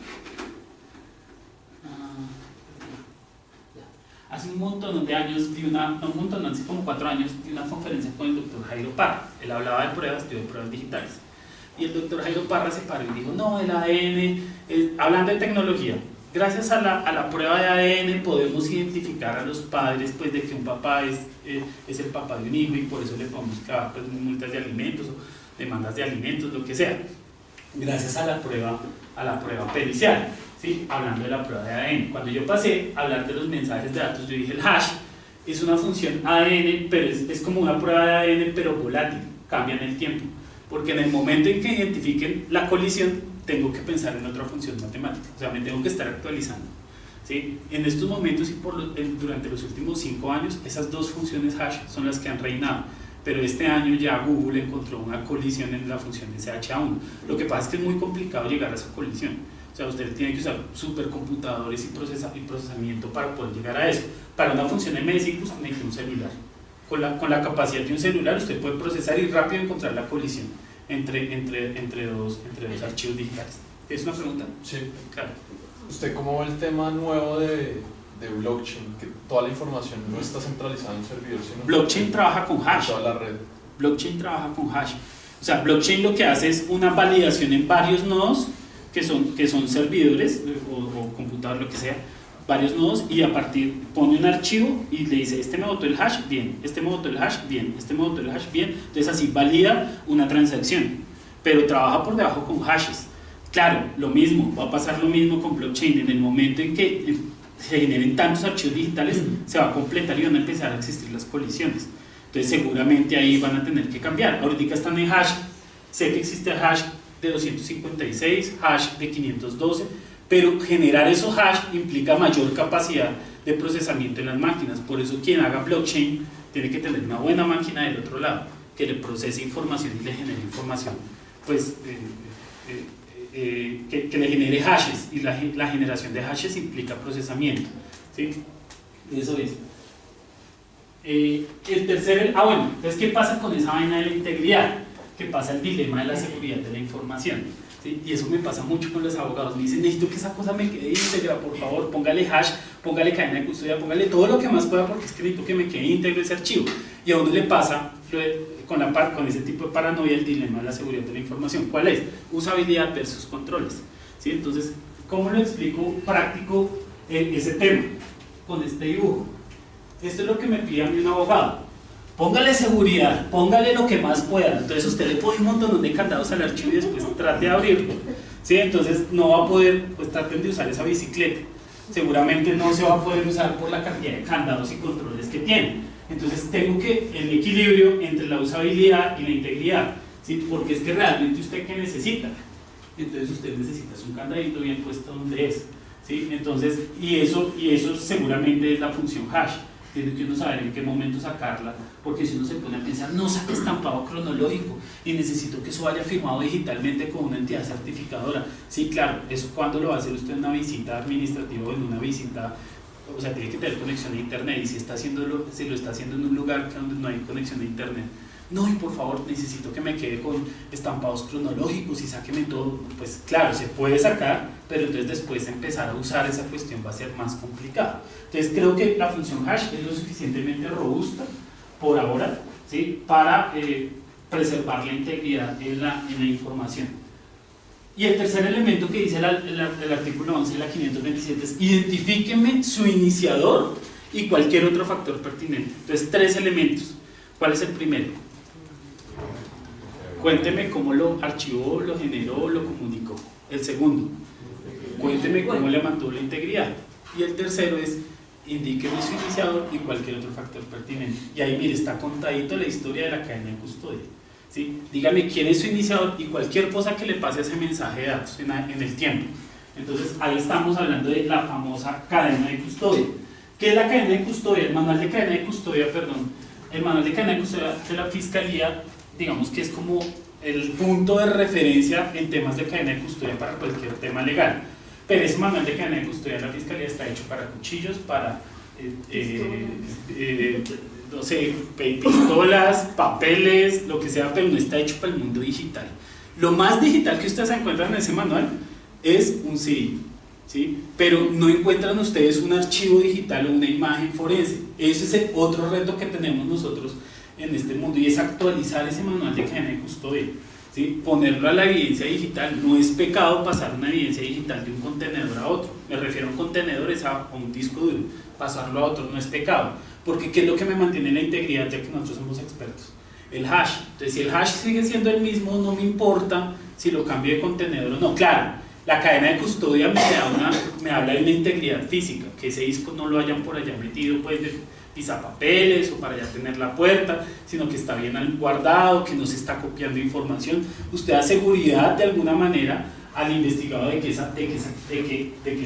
hace un montón de años, hace como 4 años, di una conferencia con el doctor Jairo Parra. Él hablaba de pruebas, yo de pruebas digitales. Y el doctor Jairo Parra se paró y dijo, no, el ADN, hablando de tecnología, gracias a la prueba de ADN podemos identificar a los padres, pues, de que un papá es el papá de un hijo, y por eso le podemos clavar, pues, multas de alimentos o demandas de alimentos, lo que sea, gracias a la prueba pericial, ¿sí? Hablando de la prueba de ADN. Cuando yo pasé a hablar de los mensajes de datos, yo dije, el hash es una función ADN, pero es como una prueba de ADN, pero volátil, cambia en el tiempo, porque en el momento en que identifiquen la colisión, tengo que pensar en otra función matemática, o sea, me tengo que estar actualizando, ¿sí? En estos momentos y durante los últimos 5 años, esas dos funciones hash son las que han reinado, pero este año ya Google encontró una colisión en la función SHA1. Lo que pasa es que es muy complicado llegar a esa colisión, o sea, usted tiene que usar supercomputadores y procesamiento para poder llegar a eso. Para una función MD5 usted necesita un celular. Con la capacidad de un celular usted puede procesar y rápido encontrar la colisión entre dos archivos digitales. ¿Es una pregunta? Sí. Claro. ¿Usted cómo ve el tema nuevo de blockchain? Que toda la información no está centralizada en un servidor, sino Blockchain trabaja con hash. toda la red. Blockchain trabaja con hash. O sea, blockchain lo que hace es una validación en varios nodos que son servidores o computadores, lo que sea, varios nodos, y a partir pone un archivo y le dice, este me botó el hash, bien, este me botó el hash, bien, este me botó el hash, bien. Entonces así valida una transacción, pero trabaja por debajo con hashes. Claro, lo mismo, va a pasar lo mismo con blockchain. En el momento en que se generen tantos archivos digitales, se va a completar y van a empezar a existir las colisiones. Entonces seguramente ahí van a tener que cambiar. Ahorita están en hash, sé que existe hash de 256, hash de 512, pero generar esos hash implica mayor capacidad de procesamiento en las máquinas. Por eso quien haga blockchain tiene que tener una buena máquina del otro lado, que le procese información y le genere información, pues que le genere hashes, y la generación de hashes implica procesamiento, ¿sí? Eso es. El tercer, bueno, entonces ¿qué pasa con esa vaina de la integridad? ¿Qué pasa el dilema de la seguridad de la información? ¿Sí? Y eso me pasa mucho con los abogados. Me dicen, necesito que esa cosa me quede íntegra, por favor, póngale hash, póngale cadena de custodia, póngale todo lo que más pueda, porque es que necesito que me quede íntegro ese archivo. Y a uno le pasa con ese tipo de paranoia el dilema de la seguridad de la información. ¿Cuál es? Usabilidad versus controles, ¿sí? Entonces, ¿cómo lo explico práctico ese tema? Con este dibujo. Esto es lo que me pide a mí un abogado. Póngale seguridad, póngale lo que más pueda. Entonces usted le pone un montón de candados al archivo y después trate de abrirlo, ¿sí? Entonces no va a poder, pues traten de usar esa bicicleta. Seguramente no se va a poder usar por la cantidad de candados y controles que tiene. Entonces tengo que el equilibrio entre la usabilidad y la integridad, ¿sí? Porque es que realmente usted ¿qué necesita? Entonces usted necesita un candadito bien puesto donde es, ¿sí? Entonces, y eso seguramente es la función hash. Tiene que uno saber en qué momento sacarla, porque si uno se pone a pensar, no saque estampado cronológico y necesito que eso vaya firmado digitalmente con una entidad certificadora. Sí, claro, eso cuando lo va a hacer usted en una visita administrativa o en una visita, o sea, tiene que tener conexión a internet, y si lo está haciendo en un lugar donde no hay conexión a internet, no, y por favor necesito que me quede con estampados cronológicos y sáqueme todo. Pues claro, se puede sacar, pero entonces después empezar a usar esa cuestión va a ser más complicado. Entonces creo que la función hash es lo suficientemente robusta por ahora, ¿sí? Para preservar la integridad en la información. Y el tercer elemento que dice el artículo 11 de la 527 es: identifíqueme su iniciador y cualquier otro factor pertinente. Entonces, 3 elementos. ¿Cuál es el primero? Cuénteme cómo lo archivó, lo generó, lo comunicó. El segundo, cuénteme cómo le mantuvo la integridad. Y el tercero es, indíqueme su iniciador y cualquier otro factor pertinente. Y ahí, mire, está contadito la historia de la cadena de custodia. ¿Sí? Dígame quién es su iniciador y cualquier cosa que le pase a ese mensaje de datos en el tiempo. Entonces, ahí estamos hablando de la famosa cadena de custodia. ¿Qué es la cadena de custodia? El manual de cadena de custodia, perdón. El manual de cadena de custodia de la Fiscalía, digamos que es como el punto de referencia en temas de cadena de custodia para cualquier tema legal. Pero ese manual de cadena de custodia de la Fiscalía está hecho para cuchillos, para no sé, pistolas, papeles, lo que sea, pero no está hecho para el mundo digital. Lo más digital que ustedes encuentran en ese manual es un CD, ¿sí? Pero no encuentran ustedes un archivo digital o una imagen forense. Ese es el otro reto que tenemos nosotros en este mundo, y es actualizar ese manual de cadena de custodia, ¿sí? Ponerlo a la evidencia digital. No es pecado pasar una evidencia digital de un contenedor a otro. Me refiero a un contenedor, es a un disco duro. Pasarlo a otro no es pecado, porque ¿qué es lo que me mantiene la integridad? Ya que nosotros somos expertos, el hash. Entonces, si el hash sigue siendo el mismo, no me importa si lo cambio de contenedor o no. Claro, la cadena de custodia me habla de una integridad física, que ese disco no lo hayan por allá metido pues de pisapapeles o para ya tener la puerta, sino que está bien guardado, que no se está copiando información. Usted da seguridad de alguna manera al investigado de que esa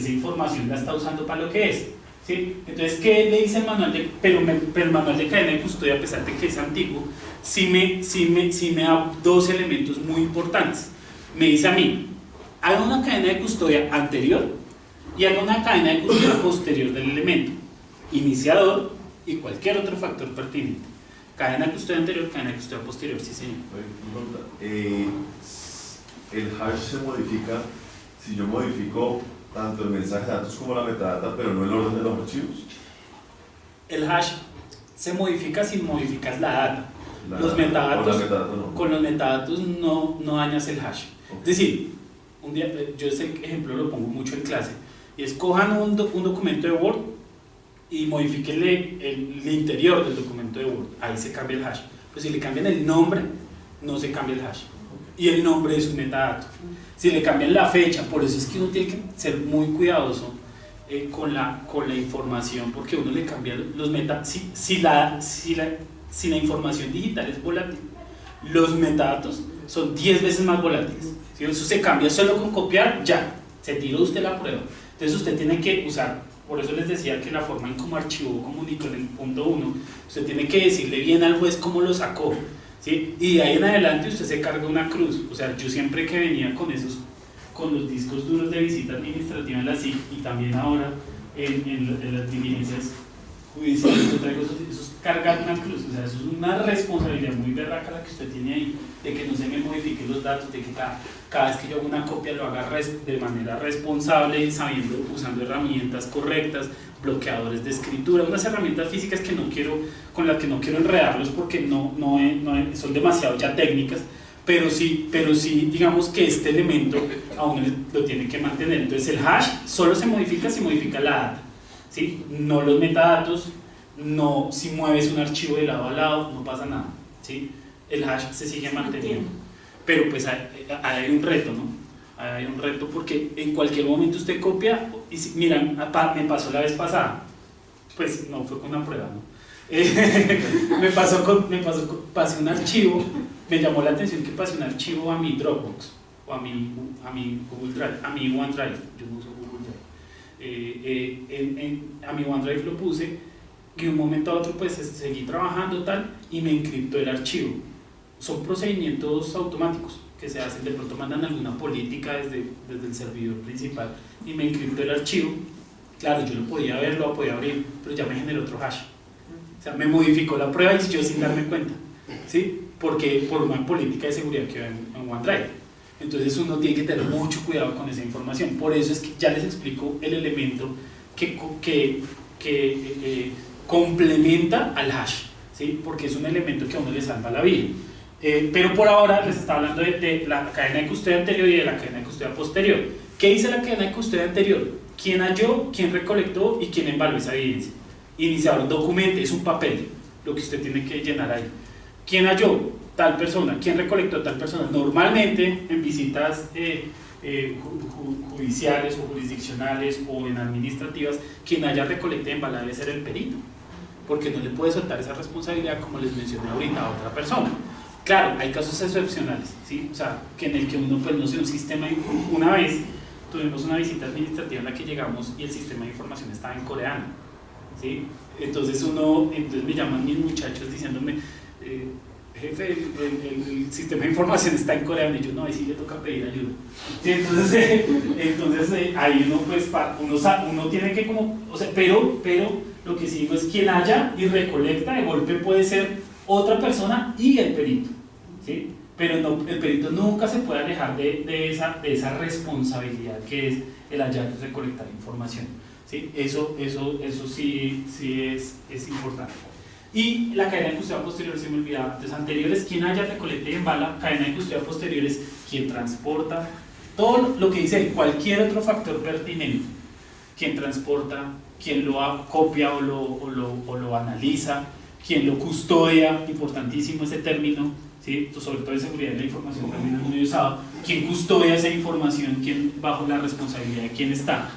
información la está usando para lo que es, ¿sí? Entonces, ¿qué le dice el manual pero el manual de cadena de custodia, a pesar de que es antiguo, sí me da 2 elementos muy importantes. Me dice a mí, haga una cadena de custodia anterior y haga una cadena de custodia posterior del elemento, iniciador y cualquier otro factor pertinente. Cadena de custodia anterior, cadena de custodia posterior, sí señor. El hash se modifica si yo modifico tanto el mensaje de datos como la metadata, pero no el orden de los archivos. El hash se modifica si modificas la data. Los metadatos, con los metadatos no dañas el hash. Okay. Es decir, un día, yo ese ejemplo lo pongo mucho en clase, y es cojan un documento de Word y modifíquenle el interior del documento de Word, ahí se cambia el hash. Pero si le cambian el nombre, no se cambia el hash. Y el nombre es un metadato. Si le cambian la fecha, por eso es que uno tiene que ser muy cuidadoso con la información, porque uno le cambia los metadatos. Si la información digital es volátil, los metadatos son 10 veces más volátiles. Si eso se cambia solo con copiar, ya, se tiró usted la prueba. Entonces usted tiene que usar, por eso les decía que la forma en cómo archivó, comunicó en el punto 1, usted tiene que decirle bien al juez cómo lo sacó, ¿sí? Y de ahí en adelante usted se carga una cruz. O sea, yo siempre que venía con los discos duros de visita administrativa en la SIC, y también ahora en las diligencias judiciales, yo traigo esos cargar una cruz. O sea, eso es una responsabilidad muy berraca la que usted tiene ahí, de que no se me modifiquen los datos, de que cada vez que yo hago una copia lo haga de manera responsable y usando herramientas correctas, bloqueadores de escritura, unas herramientas físicas con las que no quiero enredarlos porque son demasiado ya técnicas, pero sí digamos que este elemento a uno lo tiene que mantener. Entonces el hash solo se modifica si modifica la data, ¿sí? No los metadatos, no si mueves un archivo de lado a lado, no pasa nada, ¿sí? El hash se sigue manteniendo, pero pues hay un reto, ¿no? Hay un reto porque en cualquier momento usted copia y mira, me pasó la vez pasada, pues no fue con una prueba, ¿no? Pasé un archivo, me llamó la atención que pasé un archivo a mi Dropbox o a mi Google Drive, a mi OneDrive, yo no uso Google Drive, a mi OneDrive lo puse y de un momento a otro pues seguí trabajando tal y me encriptó el archivo. Son procedimientos automáticos que se hacen, de pronto mandan alguna política desde el servidor principal y me encriptó el archivo. Claro, yo lo podía ver, lo podía abrir, pero ya me generó otro hash. O sea, me modificó la prueba y yo sin darme cuenta, ¿sí? Porque por una política de seguridad que va en OneDrive. Entonces uno tiene que tener mucho cuidado con esa información. Por eso es que ya les explico el elemento que complementa al hash, ¿sí? Porque es un elemento que a uno le salva la vida. Pero por ahora les estaba hablando de la cadena de custodia anterior y de la cadena de custodia posterior. ¿Qué dice la cadena de custodia anterior? ¿Quién halló, quién recolectó y quién embaló esa evidencia? iniciador, documente, es un papel lo que usted tiene que llenar ahí. ¿Quién halló? Tal persona. ¿Quién recolectó? Tal persona. Normalmente en visitas judiciales o jurisdiccionales o en administrativas, quien haya recolecta y embala debe ser el perito, porque no le puede soltar esa responsabilidad, como les mencioné ahorita, a otra persona. Claro, hay casos excepcionales, ¿sí? O sea, que en el que uno, pues no sé, un sistema, una vez tuvimos una visita administrativa en la que llegamos y el sistema de información estaba en coreano, ¿sí? Entonces me llaman mis muchachos diciéndome, jefe, el sistema de información está en coreano, y yo, no, ahí sí le toca pedir ayuda. ¿Sí? Entonces ahí uno, pues, uno tiene que como, o sea, pero lo que sí digo es quien haya y recolecta de golpe puede ser otra persona y el perito, ¿sí? Pero no, el perito nunca se puede alejar de esa responsabilidad que es el hallar y recolectar información, ¿sí? Eso sí es importante. Y la cadena de custodia posterior, se me olvidaba antes, anteriores, quien haya, recolecta y embala, cadena de custodia posterior es quien transporta, todo lo que dice cualquier otro factor pertinente, quien transporta, quien lo copia o lo analiza, quien lo custodia, importantísimo ese término, ¿sí? Sobre todo en seguridad de la información también es muy usado, quien custodia esa información, quien bajo la responsabilidad de quién está.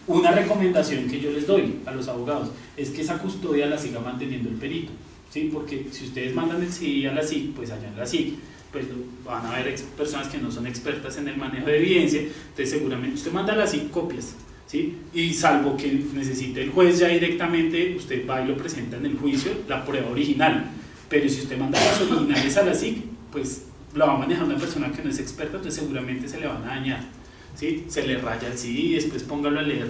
Una recomendación que yo les doy a los abogados es que esa custodia la siga manteniendo el perito, ¿sí? Porque si ustedes mandan el CID a la SIC, pues allá en la SIC pues van a haber personas que no son expertas en el manejo de evidencia, entonces seguramente usted manda a la SIC copias, ¿sí? Y salvo que necesite el juez ya directamente, usted va y lo presenta en el juicio, la prueba original, pero si usted manda las originales a la SIC, pues la va a manejar una persona que no es experta, entonces seguramente se le van a dañar, ¿sí? Se le raya el CD y después póngalo a leer,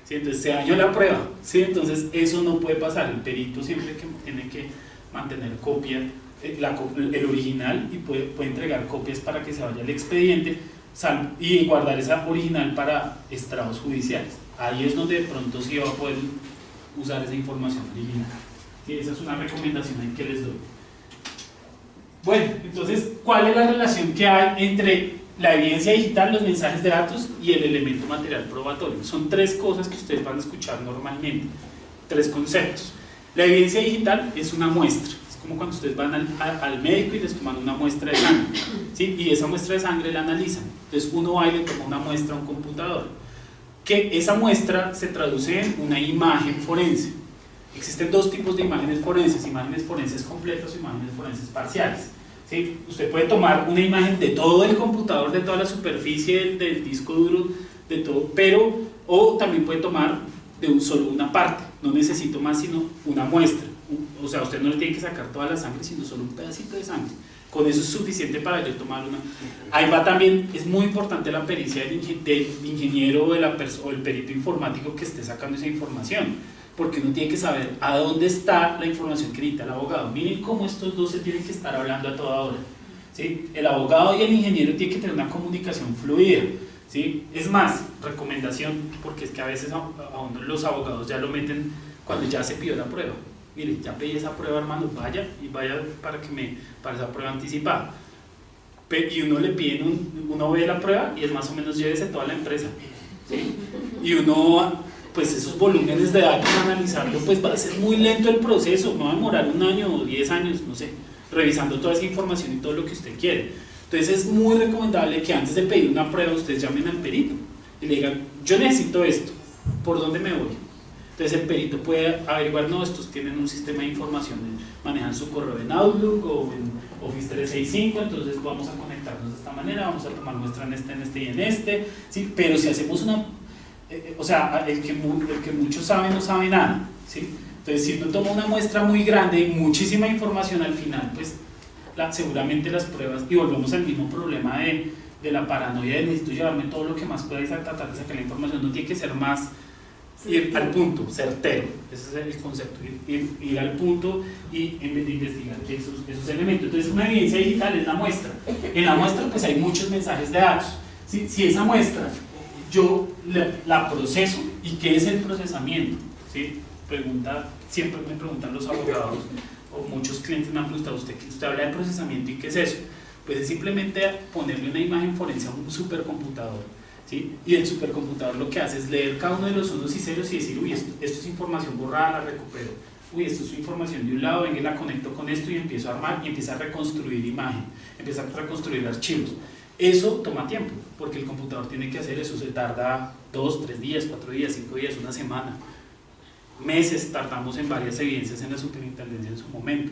¿sí? Entonces se dañó la prueba, ¿sí? Entonces eso no puede pasar, el perito siempre tiene que mantener copia, el original, y puede entregar copias para que se vaya al expediente y guardar esa original para estrados judiciales. Ahí es donde de pronto sí va a poder usar esa información original, ¿sí? Esa es una recomendación que les doy. Bueno, entonces, ¿cuál es la relación que hay entre la evidencia digital, los mensajes de datos y el elemento material probatorio? Son tres cosas que ustedes van a escuchar normalmente, tres conceptos. La evidencia digital es una muestra, es como cuando ustedes van al médico y les toman una muestra de sangre, ¿sí? Y esa muestra de sangre la analizan. Entonces uno va y le toma una muestra a un computador, que esa muestra se traduce en una imagen forense. Existen dos tipos de imágenes forenses completas y imágenes forenses parciales, ¿sí? Usted puede tomar una imagen de todo el computador, de toda la superficie del disco duro, de todo, o también puede tomar de solo una parte. No necesito más sino una muestra, o sea, usted no le tiene que sacar toda la sangre, sino solo un pedacito de sangre. Con eso es suficiente para yo tomar una. Ahí va también, es muy importante la pericia del ingeniero o el perito informático que esté sacando esa información, porque uno tiene que saber a dónde está la información que necesita el abogado. Miren cómo estos dos se tienen que estar hablando a toda hora, ¿sí? El abogado y el ingeniero tienen que tener una comunicación fluida, ¿sí? Es más, recomendación, porque es que a veces a uno los abogados ya lo meten cuando ya se pidió la prueba. Mire, ya pedí esa prueba, hermano, vaya para esa prueba anticipada. Y uno le piden, uno ve la prueba y es más o menos llévese toda la empresa, ¿sí? Y uno, pues esos volúmenes de datos, analizarlo, pues va a ser muy lento el proceso, no va a demorar 1 año o 10 años, no sé, revisando toda esa información y todo lo que usted quiere. Entonces es muy recomendable que antes de pedir una prueba ustedes llamen al perito y le digan, yo necesito esto, ¿por dónde me voy? Entonces el perito puede averiguar, no, estos tienen un sistema de información, manejan su correo en Outlook o en Office 365, entonces vamos a conectarnos de esta manera, vamos a tomar muestra en este y en este, ¿sí? Pero si hacemos una, o sea, el que muchos saben no sabe nada, ¿sí? Entonces si uno toma una muestra muy grande y muchísima información al final, pues seguramente las pruebas, y volvemos al mismo problema de la paranoia de necesito llevarme todo lo que más pueda y tratar de sacar la información, no tiene que ser más, ir al punto, certero, ese es el concepto, ir al punto y en vez de investigar esos elementos. Entonces una evidencia digital es la muestra, en la muestra pues hay muchos mensajes de datos, ¿sí? Si esa muestra yo la proceso, ¿y qué es el procesamiento? ¿Sí? Siempre me preguntan los abogados o muchos clientes me han preguntado, usted habla de procesamiento y qué es eso, pues es simplemente ponerle una imagen forense a un supercomputador ¿sí? Y el supercomputador lo que hace es leer cada uno de los unos y ceros y decir, uy, esto es información borrada, la recupero. Uy, esto es información de un lado, venga y la conecto con esto y empiezo a armar y empiezo a reconstruir imagen, empiezo a reconstruir archivos. Eso toma tiempo, porque el computador tiene que hacer eso, se tarda 2, 3 días, 4 días, 5 días, una semana, meses, tardamos en varias evidencias en la superintendencia en su momento,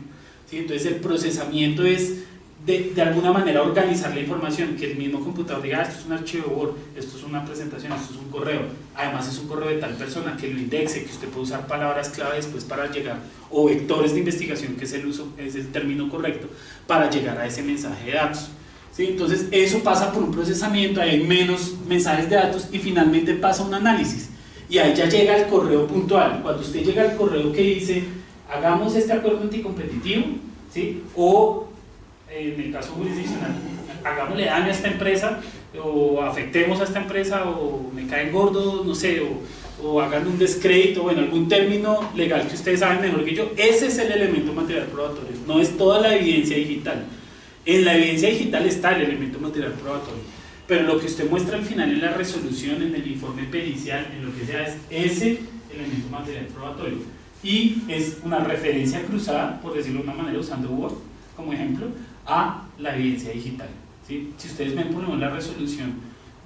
¿sí? Entonces el procesamiento es de alguna manera organizar la información, que el mismo computador diga, esto es un archivo Word, esto es una presentación, esto es un correo, además es un correo de tal persona, que lo indexe, que usted puede usar palabras clave después para llegar, o vectores de investigación, que es el término correcto, para llegar a ese mensaje de datos. ¿Sí? Entonces eso pasa por un procesamiento, ahí hay menos mensajes de datos y finalmente pasa un análisis y ahí ya llega el correo puntual. Cuando usted llega al correo que dice hagamos este acuerdo anticompetitivo, ¿sí? O en el caso jurisdiccional hagámosle daño a esta empresa o afectemos a esta empresa o me caen gordos, no sé, o hagan un descrédito, bueno, algún término legal que ustedes saben mejor que yo, ese es el elemento material probatorio, no es toda la evidencia digital. En la evidencia digital está el elemento material probatorio, pero lo que usted muestra al final en la resolución, en el informe pericial, en lo que sea, es ese elemento material probatorio. Y es una referencia cruzada, por decirlo de una manera, usando Word como ejemplo, a la evidencia digital, ¿sí? Si ustedes ven por lo menos la resolución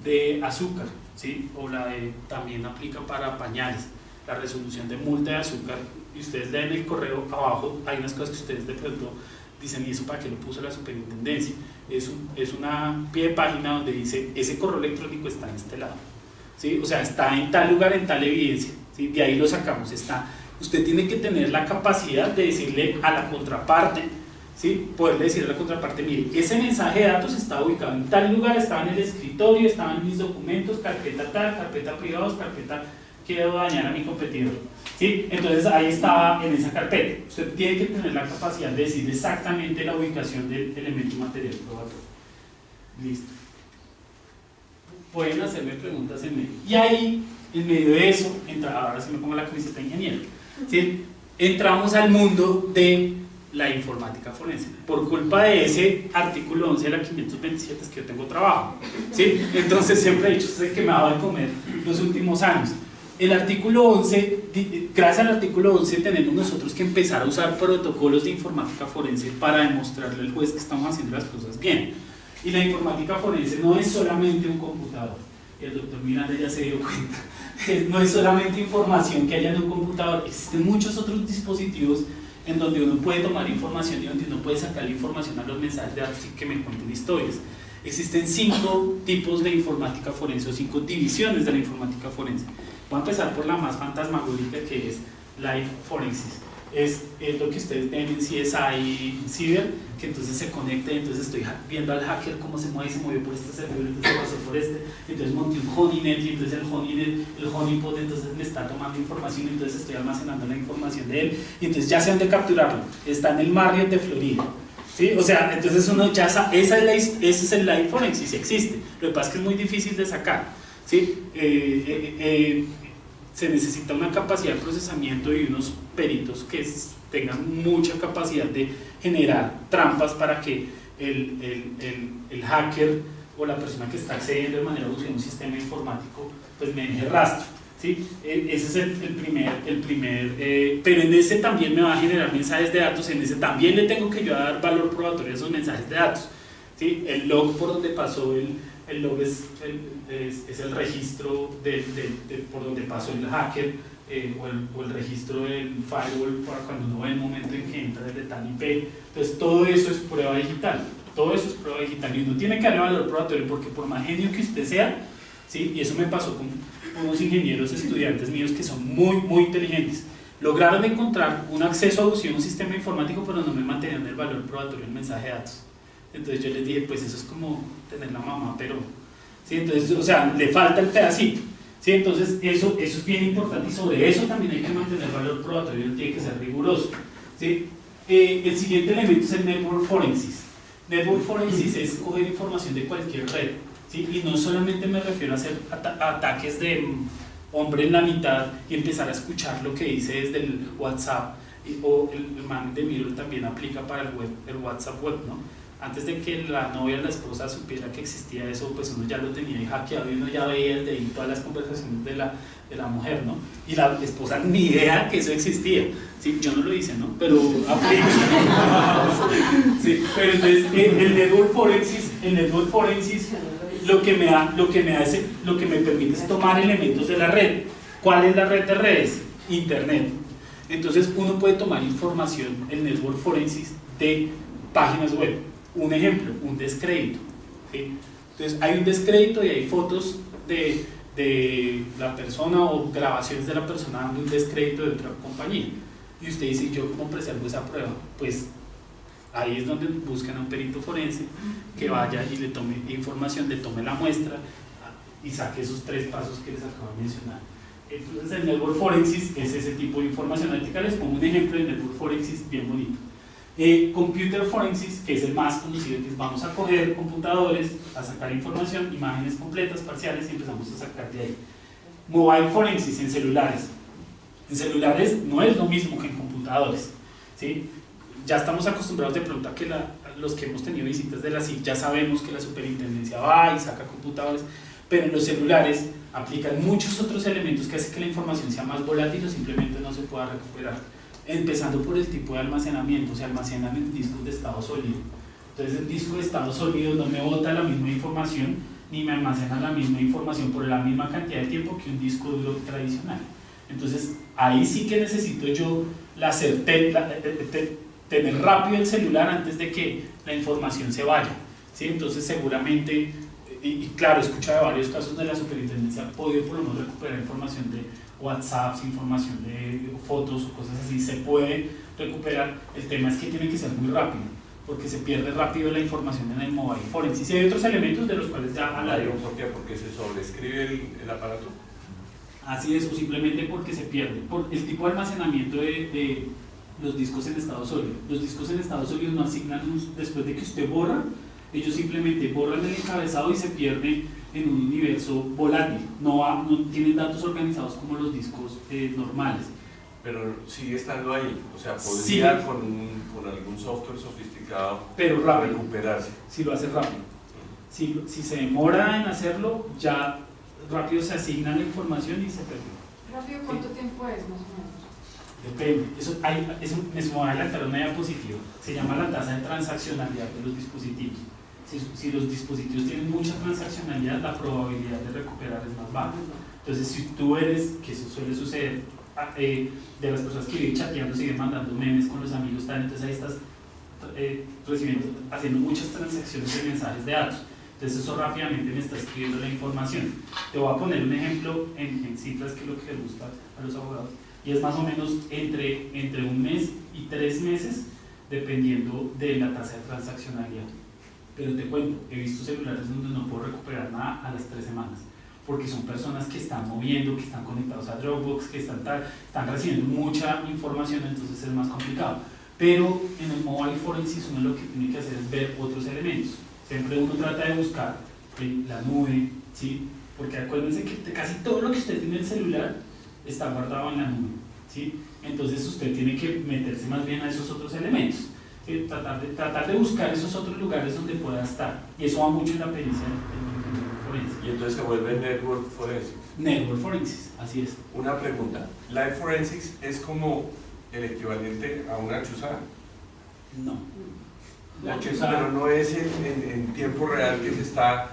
de azúcar, ¿sí? O la de, también aplica para pañales, la resolución de multa de azúcar, y ustedes leen el correo abajo, hay unas cosas que ustedes de pronto dicen, ¿y eso para qué lo puso la superintendencia? Es una pie de página donde dice, ese correo electrónico está en este lado, ¿sí? O sea, está en tal lugar, en tal evidencia, ¿sí? De ahí lo sacamos, está. Usted tiene que tener la capacidad de decirle a la contraparte, ¿sí? Poderle decir a la contraparte, mire, ese mensaje de datos está ubicado en tal lugar, estaba en el escritorio, estaba en mis documentos, carpeta tal, carpeta privados, carpeta quiero dañar a mi competidor, ¿sí? Entonces ahí estaba en esa carpeta. Usted tiene que tener la capacidad de decir exactamente la ubicación del elemento material probatorio. Listo. Pueden hacerme preguntas en medio. Y ahí, en medio de eso, ahora sí me pongo la camiseta de ingeniero, ¿sí? Entramos al mundo de la informática forense. Por culpa de ese artículo 11 de la 527 es que yo tengo trabajo, ¿sí? Entonces siempre he dicho, es el que me ha dado de comer los últimos años. El artículo 11, gracias al artículo 11 tenemos nosotros que empezar a usar protocolos de informática forense para demostrarle al juez que estamos haciendo las cosas bien. Y la informática forense no es solamente un computador, el doctor Miranda ya se dio cuenta, no es solamente información que haya en un computador, existen muchos otros dispositivos en donde uno puede tomar información y donde uno puede sacar la información a los mensajes de datos y que me cuenten historias. Existen 5 tipos de informática forense o 5 divisiones de la informática forense. Voy a empezar por la más fantasmagórica, que es Live Forensics. Es lo que ustedes ven en CSI Cyber, que entonces se conecta y entonces estoy viendo al hacker cómo se mueve, se movió por este servidor, entonces pasó por este, entonces monté un honeynet y entonces el honeypot entonces me está tomando información y entonces estoy almacenando la información de él y entonces ya sé dónde capturarlo, está en el Marriott de Florida, ¿sí? O sea, entonces uno ya sabe, ese es el Live Forensics, existe, lo que pasa es que es muy difícil de sacar, ¿sí? Se necesita una capacidad de procesamiento y unos peritos que tengan mucha capacidad de generar trampas para que el hacker o la persona que está accediendo de manera abusiva a un sistema informático pues me deje rastro, ¿sí? Ese es el primer pero en ese también me va a generar mensajes de datos, en ese también le tengo que yo dar valor probatorio a esos mensajes de datos, ¿sí? El log por donde pasó el log es el registro por donde pasó el hacker, o el registro del firewall para cuando uno ve el momento en que entra desde tal IP. Entonces todo eso es prueba digital, todo eso es prueba digital y uno tiene que darle valor probatorio porque por más genio que usted sea, ¿sí? Y eso me pasó con unos ingenieros estudiantes míos que son muy inteligentes, lograron encontrar un acceso abusivo a un sistema informático pero no me mantenían el valor probatorio del mensaje de datos. Entonces yo les dije, pues eso es como tener la mamá, pero, ¿sí? Entonces, o sea, le falta el pedacito, ¿sí? Entonces eso es bien importante y sobre eso también hay que mantener valor probatorio, tiene que ser riguroso, ¿sí? El siguiente elemento es el Network Forensics. Network Forensics es coger información de cualquier red, ¿sí? Y no solamente me refiero a hacer ataques de hombre en la mitad y empezar a escuchar lo que dice desde el WhatsApp, o el man de Mirror también aplica para el web, el WhatsApp web, ¿no? antes de que la novia o la esposa supiera que existía eso, pues uno ya lo tenía ahí hackeado y uno ya veía desde ahí todas las conversaciones de la mujer, ¿no? Y la esposa ni idea que eso existía. Sí, yo no lo hice, ¿no? Pero aplica. Sí, pero entonces el network forensis lo que me permite es tomar elementos de la red. ¿Cuál es la red de redes? Internet. Entonces uno puede tomar información, el network forensis, de páginas web. Un ejemplo, un descrédito, ¿sí? Entonces hay un descrédito y hay fotos de la persona o grabaciones de la persona dando un descrédito de otra compañía. Y usted dice, ¿yo cómo preservo esa prueba? Pues ahí es donde buscan a un perito forense que vaya y le tome información, le tome la muestra y saque esos 3 pasos que les acabo de mencionar. Entonces el network forensis es ese tipo de información. Ahorita les pongo un ejemplo de network forensis bien bonito. Computer forensis, que es el más conocido, que es vamos a coger computadores, a sacar información, imágenes completas, parciales y empezamos a sacar de ahí. Mobile forensis, en celulares. En celulares no es lo mismo que en computadores, ¿sí? Ya estamos acostumbrados de pronto a que los que hemos tenido visitas de la SIC ya sabemos que la superintendencia va y saca computadores, pero en los celulares aplican muchos otros elementos que hacen que la información sea más volátil o simplemente no se pueda recuperar. Empezando por el tipo de almacenamiento, se almacenan en discos de estado sólido. Entonces el disco de estado sólido no me bota la misma información ni me almacena la misma información por la misma cantidad de tiempo que un disco duro tradicional. Entonces ahí sí que necesito yo tener rápido el celular antes de que la información se vaya, ¿sí? Entonces seguramente, y claro, he escuchado de varios casos de la superintendencia, ha podido por lo menos recuperar información de WhatsApp, información de fotos o cosas así, se puede recuperar. El tema es que tiene que ser muy rápido, porque se pierde rápido la información en el mobile forensics. Y hay otros elementos de los cuales ya hablaremos. ¿Por qué? ¿Porque se sobreescribe el aparato? Así es, o simplemente porque se pierde. Por el tipo de almacenamiento de los discos en estado sólido. Los discos en estado sólido no asignan, después de que usted borra, ellos simplemente borran el encabezado y se pierden en un universo volátil, no tienen datos organizados como los discos normales. Pero sigue estando ahí, o sea, podría sí, con algún software sofisticado pero rápido, recuperarse. Si lo hace rápido. Si se demora en hacerlo, ya rápido se asigna la información y se perdió. ¿Rápido cuánto tiempo es más o menos? Depende, me voy a adelantar una diapositiva, se llama la tasa de transaccionalidad de los dispositivos. Si los dispositivos tienen mucha transaccionalidad, la probabilidad de recuperar es más baja. Entonces, si tú eres, que eso suele suceder, de las personas que viven chateando, siguen mandando memes con los amigos, entonces ahí estás haciendo muchas transacciones de mensajes de datos. Entonces eso rápidamente me está escribiendo la información. Te voy a poner un ejemplo en cifras, que es lo que les gusta a los abogados, y es más o menos entre 1 mes y 3 meses, dependiendo de la tasa de transaccionalidad. Pero te cuento, he visto celulares donde no puedo recuperar nada a las 3 semanas, porque son personas que están moviendo, que están conectados a Dropbox, que están recibiendo mucha información, entonces es más complicado. Pero en el mobile forensics uno lo que tiene que hacer es ver otros elementos. Siempre uno trata de buscar la nube, ¿sí? Porque acuérdense que casi todo lo que usted tiene en el celular está guardado en la nube, ¿sí? Entonces usted tiene que meterse más bien a esos otros elementos. Tratar de buscar esos otros lugares donde pueda estar, y eso va mucho en la pericia del forense. Y entonces se vuelve network forensics. Network forensics, así es. Una pregunta, ¿live forensics es como el equivalente a una chuzada? No. Pero no es en tiempo real que se está...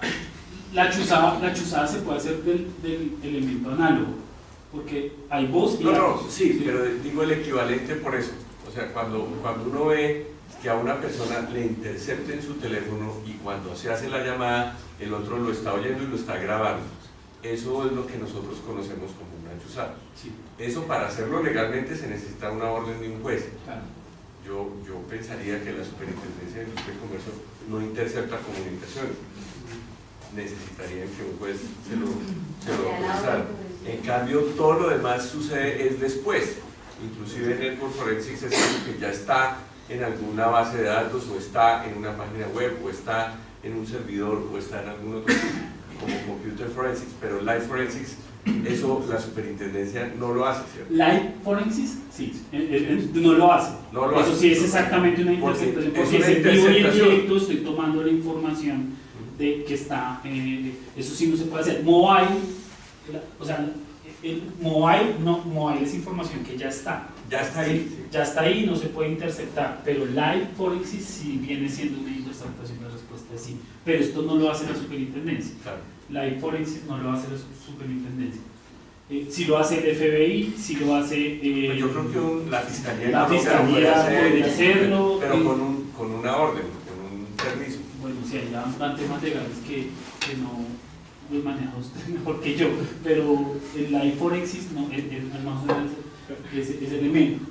La chuzada se puede hacer del elemento análogo, porque hay voz y sí, pero digo el equivalente por eso. O sea, cuando uno ve que a una persona le intercepten su teléfono y cuando se hace la llamada, el otro lo está oyendo y lo está grabando. Eso es lo que nosotros conocemos como una chuzada. Sí. Eso, para hacerlo legalmente, se necesita una orden de un juez. Claro. Yo pensaría que la Superintendencia de Industria y Comercio no intercepta comunicaciones. Necesitarían que un juez se lo autorizara. En cambio, todo lo demás sucede es después. Inclusive Network Forensics es algo que ya está en alguna base de datos, o está en una página web, o está en un servidor, o está en algún otro sitio, como Computer Forensics. Pero Live Forensics eso la superintendencia no lo hace, ¿cierto? Live Forensics, sí, no lo hace. No lo eso hace. sí es exactamente una Porque interceptación, es porque una es en vivo y en interceptación. directo, estoy tomando la información de que está, eso sí no se puede hacer. Mobile, o sea, el mobile es información que ya está. Ya está ahí. Sí, ya está ahí, no se puede interceptar, pero Live Forensics sí viene siendo una interceptación, la respuesta es sí, pero esto no lo hace la superintendencia. Claro. Live Forensics no lo hace la superintendencia. Si lo hace el FBI, si lo hace... Pues yo creo que la fiscalía, la fiscalía podría hacerlo, pero con una orden, con un permiso. Bueno, si hay van temas legales que no los maneja usted mejor que yo, pero el Live Forensics no, es más o menos ese elemento.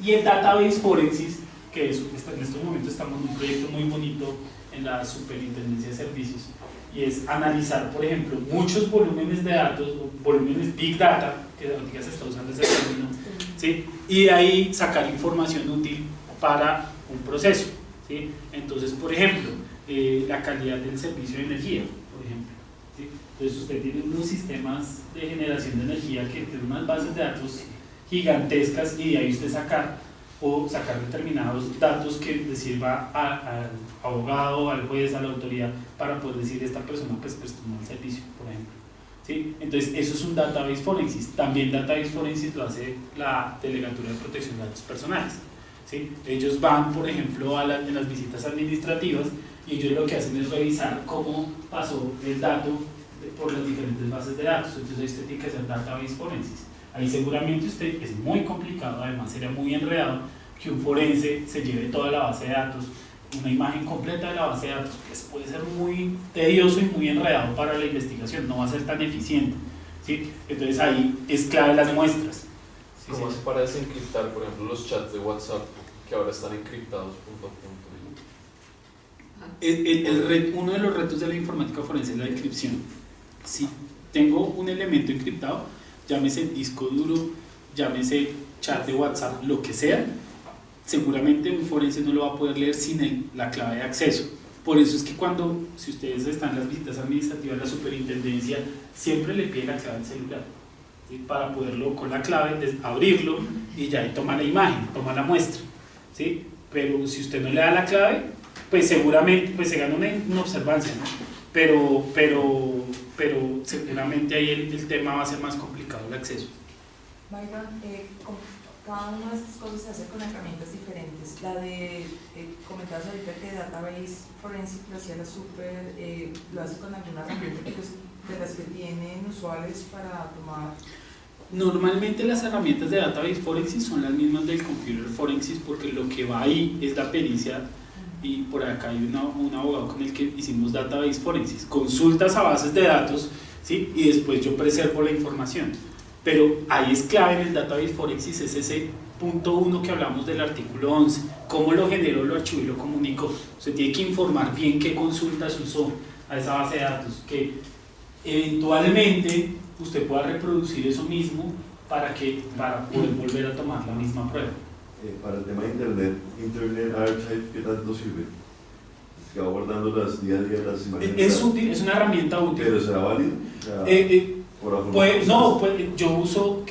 Y el Database Forensics, que es, en estos momentos estamos en un proyecto muy bonito en la Superintendencia de Servicios, y es analizar, por ejemplo, muchos volúmenes de datos, volúmenes Big Data, que ahorita se está usando ese término, ¿sí? Y de ahí sacar información útil para un proceso, ¿sí? Entonces, por ejemplo, la calidad del servicio de energía, por ejemplo, ¿sí? Entonces usted tiene unos sistemas de generación de energía que tienen unas bases de datos gigantescas y de ahí usted sacar determinados datos que le sirva al abogado, al juez, a la autoridad para poder decir esta persona pues prestó mal servicio, por ejemplo. ¿Sí? Entonces eso es un Database Forensics. También Database Forensics lo hace la Delegatura de Protección de Datos Personales. ¿Sí? Ellos van, por ejemplo, en las visitas administrativas y ellos lo que hacen es revisar cómo pasó el dato por las diferentes bases de datos. Entonces usted tiene que hacer Database Forensics. Ahí seguramente usted, es muy complicado, además sería muy enredado que un forense se lleve toda la base de datos, una imagen completa de la base de datos, pues puede ser muy tedioso y muy enredado para la investigación, no va a ser tan eficiente, ¿sí? Entonces ahí es clave las muestras. ¿Sí? ¿Cómo hace para desencriptar, por ejemplo, los chats de WhatsApp que ahora están encriptados punto a punto? Uno de los retos de la informática forense es la encripción. Si tengo un elemento encriptado, llámese disco duro, llámese chat de WhatsApp, lo que sea, seguramente un forense no lo va a poder leer sin la clave de acceso. Por eso es que si ustedes están en las visitas administrativas de la superintendencia, siempre le pide la clave del celular, ¿sí? Para poderlo con la clave abrirlo y ya ahí toma la imagen, toma la muestra, ¿sí? Pero si usted no le da la clave, pues seguramente pues se gana una observancia, ¿no? Pero seguramente ahí el tema va a ser más complicado, el acceso. Byron, cada una de estas cosas se hace con herramientas diferentes. La de, comentabas ahorita que Database Forensic lo hacía la Super, lo hace con alguna herramienta de las que tienen usuarios para tomar. Normalmente las herramientas de Database Forensics son las mismas del Computer Forensics porque lo que va ahí es la pericia. Y por acá hay un abogado con el que hicimos Database Forensics, consultas a bases de datos, ¿sí? Y después yo preservo la información, pero ahí es clave en el Database Forensics, es ese punto 1 que hablamos del artículo 11, cómo lo generó, lo archivó y lo comunicó. Usted tiene que informar bien qué consultas usó a esa base de datos, que eventualmente usted pueda reproducir eso mismo para poder volver a tomar la misma prueba. Para el tema de Internet Archive, ¿qué tanto sirve? Se va guardando día a día las imágenes. Es útil, es una herramienta útil. ¿Pero será válido? O sea, pues yo uso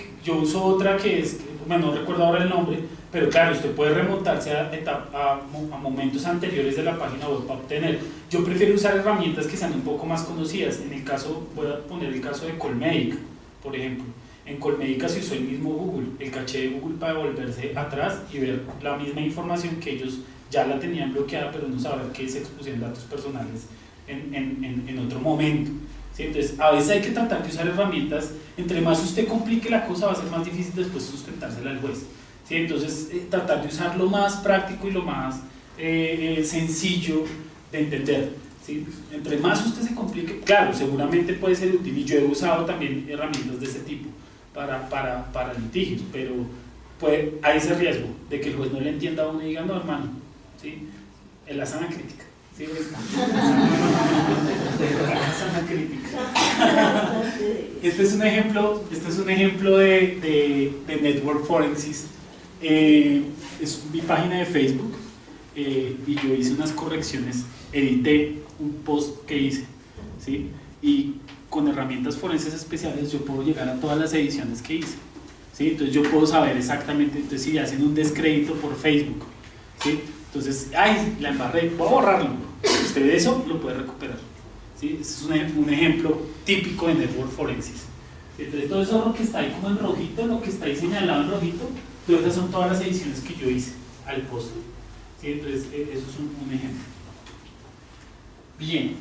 otra que es, bueno, no recuerdo ahora el nombre, pero claro, usted puede remontarse a momentos anteriores de la página web para obtener. Yo prefiero usar herramientas que sean un poco más conocidas. En el caso, voy a poner el caso de Colmedic, por ejemplo. En Colmedica se usó el mismo Google, el caché de Google para volverse atrás y ver la misma información que ellos ya la tenían bloqueada, pero no saber que se expusieron datos personales en otro momento. ¿Sí? Entonces, a veces hay que tratar de usar herramientas. Entre más usted complique la cosa, va a ser más difícil después sustentársela al juez. ¿Sí? Entonces, tratar de usar lo más práctico y lo más sencillo de entender. ¿Sí? Entre más usted se complique, claro, seguramente puede ser útil, y yo he usado también herramientas de ese tipo para litigios, pero hay ese riesgo de que el juez no le entienda a uno y diga, no hermano, ¿sí? Es la sana crítica, ¿sí? La sana crítica. Este es un ejemplo de Network Forensics. Es mi página de Facebook, y yo hice unas correcciones, edité un post que hice, ¿sí? Y con herramientas forenses especiales yo puedo llegar a todas las ediciones que hice, ¿sí? Entonces yo puedo saber exactamente, entonces si hacen un descrédito por Facebook, ¿sí? Entonces, ay, la embarré, puedo borrarlo, usted eso lo puede recuperar, ¿sí? Ese es un ejemplo típico de Network Forensics. Entonces todo eso que está ahí como en rojito, lo que está ahí señalado en rojito, entonces esas son todas las ediciones que yo hice al post, ¿sí? Entonces eso es un ejemplo. Bien,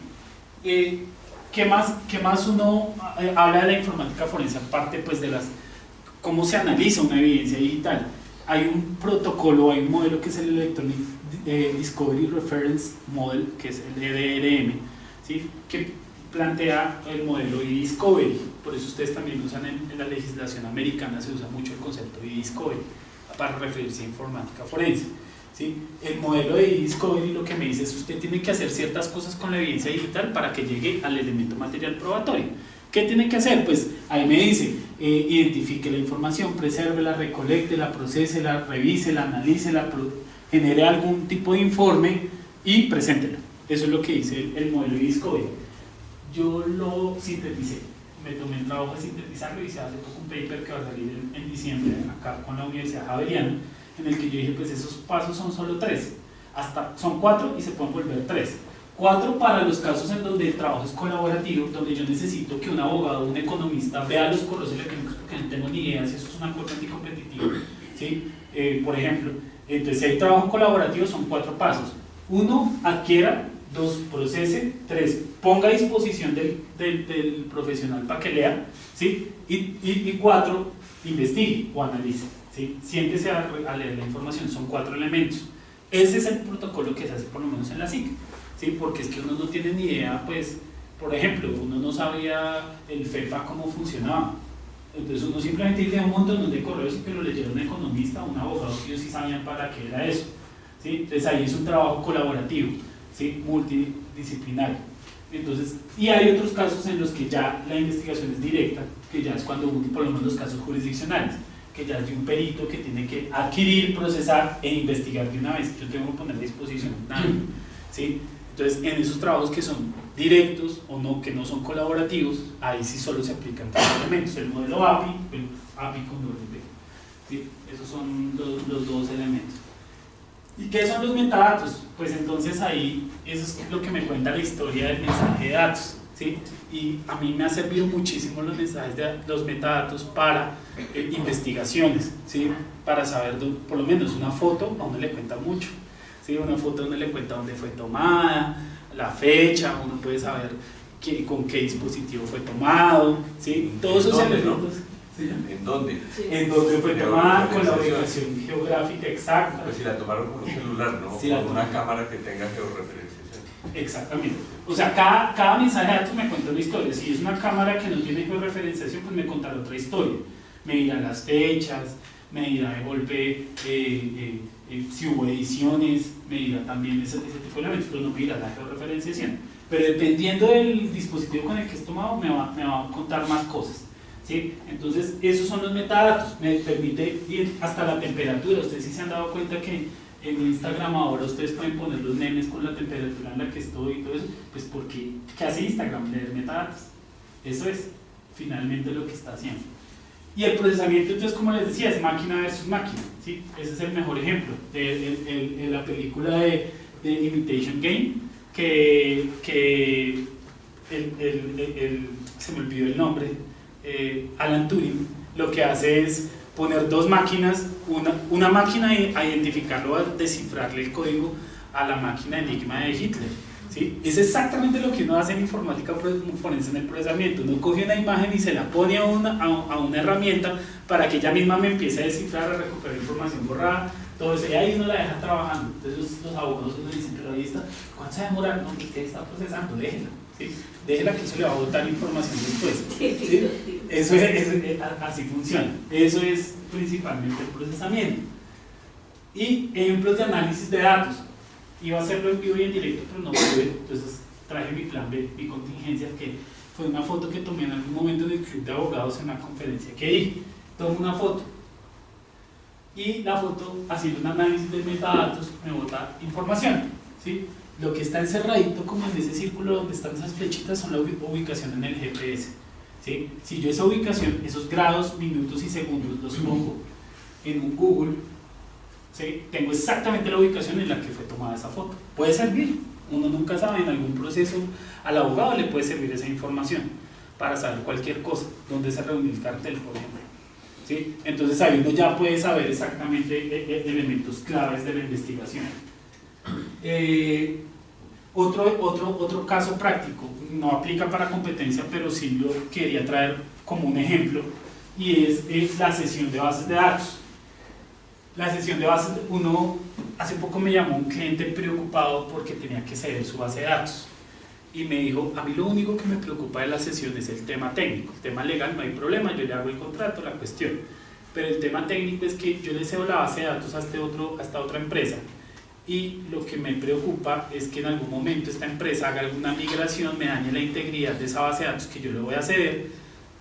¿qué más uno habla de la informática forense? Aparte pues de cómo se analiza una evidencia digital. Hay un protocolo, hay un modelo que es el Electronic Discovery Reference Model, que es el EDRM, ¿sí? Que plantea el modelo e-discovery. Por eso ustedes también usan en la legislación americana, se usa mucho el concepto de e-discovery para referirse a informática forense, ¿sí? El modelo de e-discovery lo que me dice es que usted tiene que hacer ciertas cosas con la evidencia digital para que llegue al elemento material probatorio. ¿Qué tiene que hacer? Pues ahí me dice, identifique la información, presérvela, recoléctela, procésela, revísela, analícela, genere algún tipo de informe y preséntelo. Eso es lo que dice el modelo de e-discovery. Yo lo sinteticé, me tomé el trabajo de sintetizarlo y hice hace poco un paper que va a salir en diciembre acá con la Universidad Javeriana, en el que yo dije pues esos pasos son solo 3, son 4 y se pueden volver 3. 4 para los casos en donde el trabajo es colaborativo, donde yo necesito que un abogado o un economista vea los correos electrónicos porque no tengo ni idea si eso es un acuerdo anticompetitivo, ¿sí? Por ejemplo, entonces si hay trabajo colaborativo son 4 pasos. 1, adquiera. 2, procese. 3, ponga a disposición del profesional para que lea, ¿sí? Y 4, investigue o analice, ¿sí? Siéntese a leer la información, son 4 elementos. Ese es el protocolo que se hace por lo menos en la SIC, ¿sí? Porque es que uno no tiene ni idea, pues, por ejemplo, uno no sabía el FEPA cómo funcionaba. Entonces uno simplemente lee un montón de correos y que lo leyera un economista o un abogado que ellos sí sabían para qué era eso, ¿sí? Entonces ahí es un trabajo colaborativo, ¿sí? Multidisciplinario. Entonces, y hay otros casos en los que ya la investigación es directa, que ya es cuando uno, por lo menos los casos jurisdiccionales, que ya es de un perito que tiene que adquirir, procesar e investigar de una vez. Yo tengo que poner a disposición un año, ¿sí? Entonces, en esos trabajos que son directos o no, que no son colaborativos, ahí sí solo se aplican 3 elementos, el modelo API, el API con doble P, ¿sí? Esos son los 2 elementos. ¿Y qué son los metadatos? Pues entonces ahí, eso es lo que me cuenta la historia del mensaje de datos, ¿sí? Y a mí me ha servido muchísimo los metadatos para investigaciones, ¿sí? Para saber, por lo menos una foto a uno le cuenta mucho, ¿sí? Una foto a uno le cuenta dónde fue tomada, la fecha, uno puede saber con qué dispositivo fue tomado, ¿sí? Todos esos elementos. ¿En dónde? Sí. En dónde fue tomada, con la ubicación geográfica exacta. Pues si la tomaron con un celular, ¿no? Sí, con una cámara que tenga georreferencia. Exactamente. O sea, cada mensaje de datos me cuenta una historia. Si es una cámara que no tiene georreferenciación, pues me contará otra historia. Me dirá las fechas, me dirá de golpe si hubo ediciones, me dirá también ese tipo de elementos, pero no me dirá la georreferenciación. Pero dependiendo del dispositivo con el que es tomado, me va a contar más cosas, ¿sí? Entonces, esos son los metadatos. Me permite ir hasta la temperatura. Ustedes sí se han dado cuenta que en Instagram ahora ustedes pueden poner los memes con la temperatura en la que estoy y todo eso, pues porque, ¿qué hace Instagram? Leer metadatos. Eso es finalmente lo que está haciendo. Y el procesamiento, entonces, como les decía, es máquina versus máquina, ¿sí? Ese es el mejor ejemplo de la película de Imitation Game, que se me olvidó el nombre, Alan Turing, lo que hace es poner 2 máquinas, una máquina a identificarlo, a descifrarle el código a la máquina Enigma de Hitler, ¿sí? Es exactamente lo que uno hace en informática forense en el procesamiento. Uno coge una imagen y se la pone a una herramienta para que ella misma me empiece a descifrar, a recuperar información borrada, todo eso, y ahí uno la deja trabajando. Entonces los abogados nos dicen, pero ahí está, ¿cuánto se va a demorar? No, que usted está procesando, déjela, ¿sí? Déjela que eso le va a botar información después, ¿sí? Eso es, así funciona. Eso es principalmente el procesamiento. Y ejemplos de análisis de datos. Iba a hacerlo en vivo y en directo, pero no pude, entonces traje mi plan B, mi contingencia, que fue una foto que tomé en algún momento en el club de abogados en una conferencia que di. Tomo una foto y la foto, haciendo un análisis de metadatos, me bota información, ¿sí? Lo que está encerradito como en ese círculo donde están esas flechitas son la ubicación en el GPS, ¿sí? Si yo esa ubicación, esos grados, minutos y segundos los pongo en un Google, ¿sí? Tengo exactamente la ubicación en la que fue tomada esa foto. Puede servir, uno nunca sabe, en algún proceso al abogado le puede servir esa información para saber cualquier cosa, dónde se reunió el cartel, por ejemplo, ¿sí? Entonces ahí uno ya puede saber exactamente elementos claves de la investigación. Otro caso práctico, no aplica para competencia, pero sí lo quería traer como un ejemplo, y es la sesión de bases de datos. La sesión de bases, hace poco me llamó un cliente preocupado porque tenía que ceder su base de datos y me dijo, a mí lo único que me preocupa de la sesión es el tema técnico, el tema legal no hay problema, yo le hago el contrato, la cuestión, pero el tema técnico es que yo le cedo la base de datos a esta otra empresa, y lo que me preocupa es que en algún momento esta empresa haga alguna migración, me dañe la integridad de esa base de datos que yo le voy a ceder,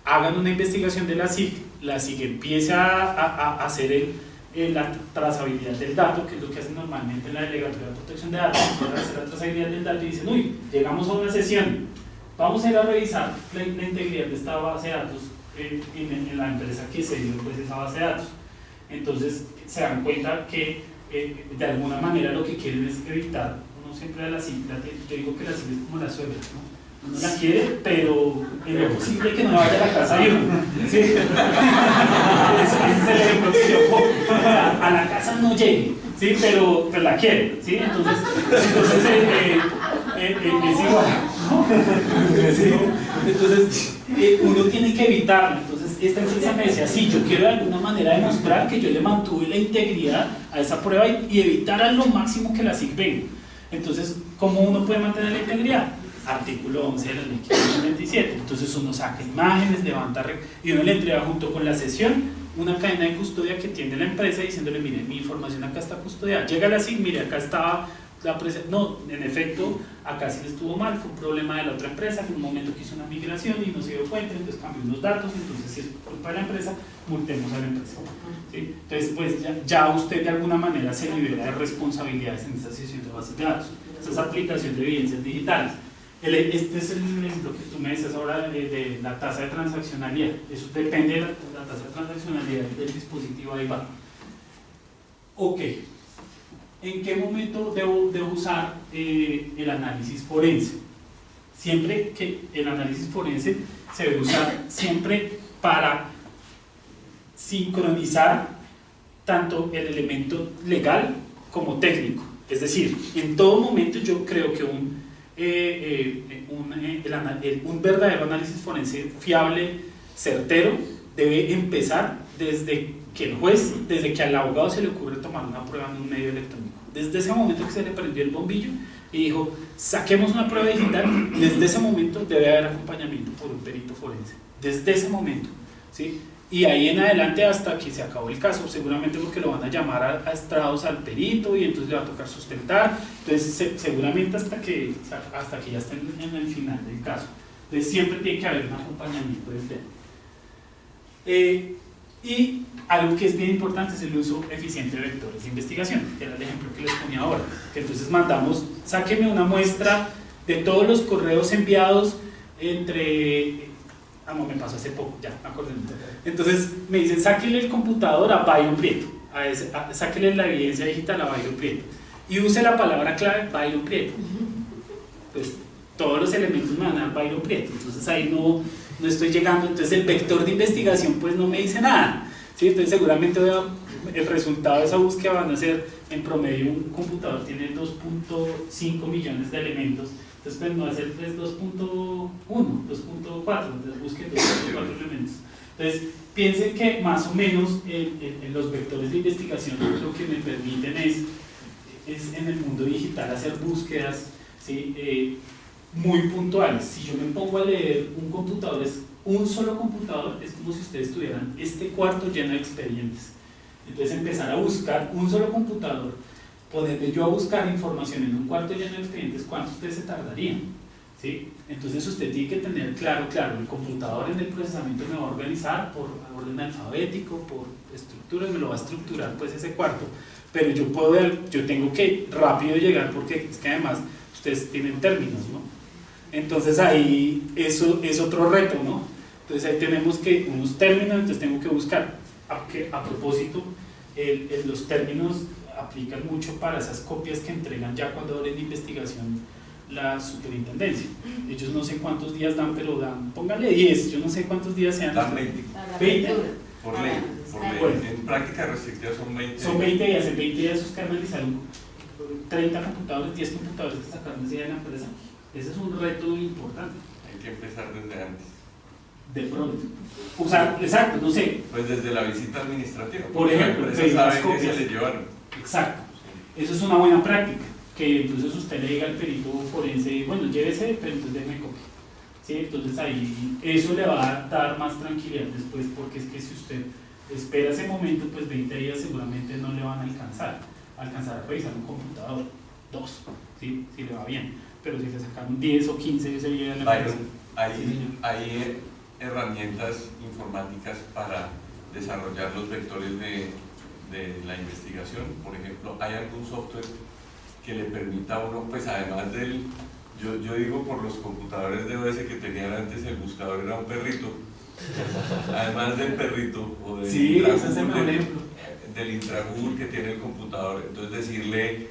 hagan una investigación de la SIC empiece a hacer la trazabilidad del dato, que es lo que hacen normalmente en la Delegatura de Protección de Datos, para hacer la trazabilidad del dato y dicen, uy, llegamos a una sesión, vamos a ir a revisar la integridad de esta base de datos en la empresa que se dio pues esa base de datos. Entonces se dan cuenta que de alguna manera lo que quieren es evitar, uno siempre a la SIC, yo digo que la SIC es como la suegra, ¿no? Uno la quiere, pero en lo posible que no vaya a la casa de uno, ¿sí? Ese es el ejemplo que yo pongo. A la casa no llegue, ¿sí? Pero la quiere, ¿sí? Entonces es igual, ¿no? ¿Sí? Entonces uno tiene que evitarlo. Entonces esta empresa me decía, sí, yo quiero de alguna manera demostrar que yo le mantuve la integridad a esa prueba y evitar a lo máximo que la SIC venga. Entonces, ¿cómo uno puede mantener la integridad? Artículo 11 de la ley 527. Entonces uno saca imágenes, levanta y uno le entrega junto con la sesión una cadena de custodia que tiene la empresa diciéndole, mire, mi información acá está custodiada. Llega la SIC, mire, acá estaba la empresa. No, en efecto, acá sí le estuvo mal, fue un problema de la otra empresa que en un momento que hizo una migración y no se dio cuenta, entonces cambió unos datos, entonces si es culpa de la empresa, multemos a la empresa, ¿sí? Entonces pues ya usted de alguna manera se libera de responsabilidades en esta sesión de bases de datos. Esa es aplicación de evidencias digitales. Este es el ejemplo que tú me dices ahora de la tasa de transaccionalidad. Eso depende de la tasa de transaccionalidad del dispositivo, ahí va. Ok, ¿en qué momento debo usar el análisis forense? Siempre que el análisis forense se debe usar siempre para sincronizar tanto el elemento legal como técnico. Es decir, en todo momento yo creo que un verdadero análisis forense fiable, certero, debe empezar desde que el juez, desde que al abogado se le ocurre tomar una prueba en un medio electrónico. Desde ese momento que se le prendió el bombillo y dijo, saquemos una prueba digital, desde ese momento debe haber acompañamiento por un perito forense. Desde ese momento, ¿sí? Y ahí en adelante hasta que se acabó el caso, seguramente porque lo van a llamar a estrados al perito y entonces le va a tocar sustentar, entonces seguramente hasta que ya estén en el final del caso. Entonces siempre tiene que haber un acompañamiento desde y algo que es bien importante es el uso eficiente de vectores de investigación, que era el ejemplo que les ponía ahora, que entonces mandamos, sáqueme una muestra de todos los correos enviados entre... no, me pasó hace poco, ya, me acordé. Entonces me dicen, sáquele el computador a Byron Prieto, sáquele la evidencia digital a Byron Prieto y use la palabra clave Byron Prieto. Pues todos los elementos me van a dar Byron Prieto, entonces ahí no estoy llegando, entonces el vector de investigación pues no me dice nada, ¿sí? Entonces seguramente el resultado de esa búsqueda van a ser, en promedio un computador tiene 2.5 millones de elementos. Entonces, pues no va a ser 2.1, 2.4, entonces busquen 2.4 elementos. Entonces, piensen que más o menos en los vectores de investigación lo que me permiten es en el mundo digital hacer búsquedas, ¿sí? Muy puntuales. Si yo me pongo a leer un computador, un solo computador, es como si ustedes tuvieran este cuarto lleno de expedientes. Entonces, empezar a buscar un solo computador, ponerme yo a buscar información en un cuarto lleno de expedientes, ¿cuánto ustedes se tardarían? ¿Sí? Entonces usted tiene que tener claro, el computador en el procesamiento me va a organizar por orden alfabético, por estructuras, me lo va a estructurar pues ese cuarto, pero yo tengo que rápido llegar porque es que además ustedes tienen términos, ¿no? Entonces ahí eso es otro reto, ¿no? Entonces ahí tenemos que unos términos, entonces tengo que buscar, a propósito, los términos aplican mucho para esas copias que entregan ya cuando abren de investigación la superintendencia. Ellos no sé cuántos días dan, pero dan, póngale 10, yo no sé cuántos días sean. Dan 20. 20. Por ley. Bueno. En práctica restrictiva son 20. Son 20 días, en 20 días ustedes analizaron 30 computadores, 10 computadores que sacaron ese día de la empresa. Ese es un reto importante. Hay que empezar desde antes. De pronto. O sea, exacto, no sé. Pues desde la visita administrativa. Por ejemplo, la empresa sabe que copias. se le llevaron. Exacto. Eso es una buena práctica. Que entonces usted le diga al perito forense, bueno, llévese, pero entonces déjeme copia. ¿Sí? Entonces ahí eso le va a dar más tranquilidad después, porque es que si usted espera ese momento, pues 20 días seguramente no le van a alcanzar a revisar un computador, 2, ¿sí? Si le va bien. Pero si le sacaron 10 o 15 ese día de la empresa. Hay herramientas informáticas para desarrollar los vectores de la investigación. Por ejemplo, hay algún software que le permita a uno, pues además del, yo digo por los computadores de OS que tenían antes, el buscador era un perrito, además del perrito o del sí, del intragoogle que tiene el computador, entonces decirle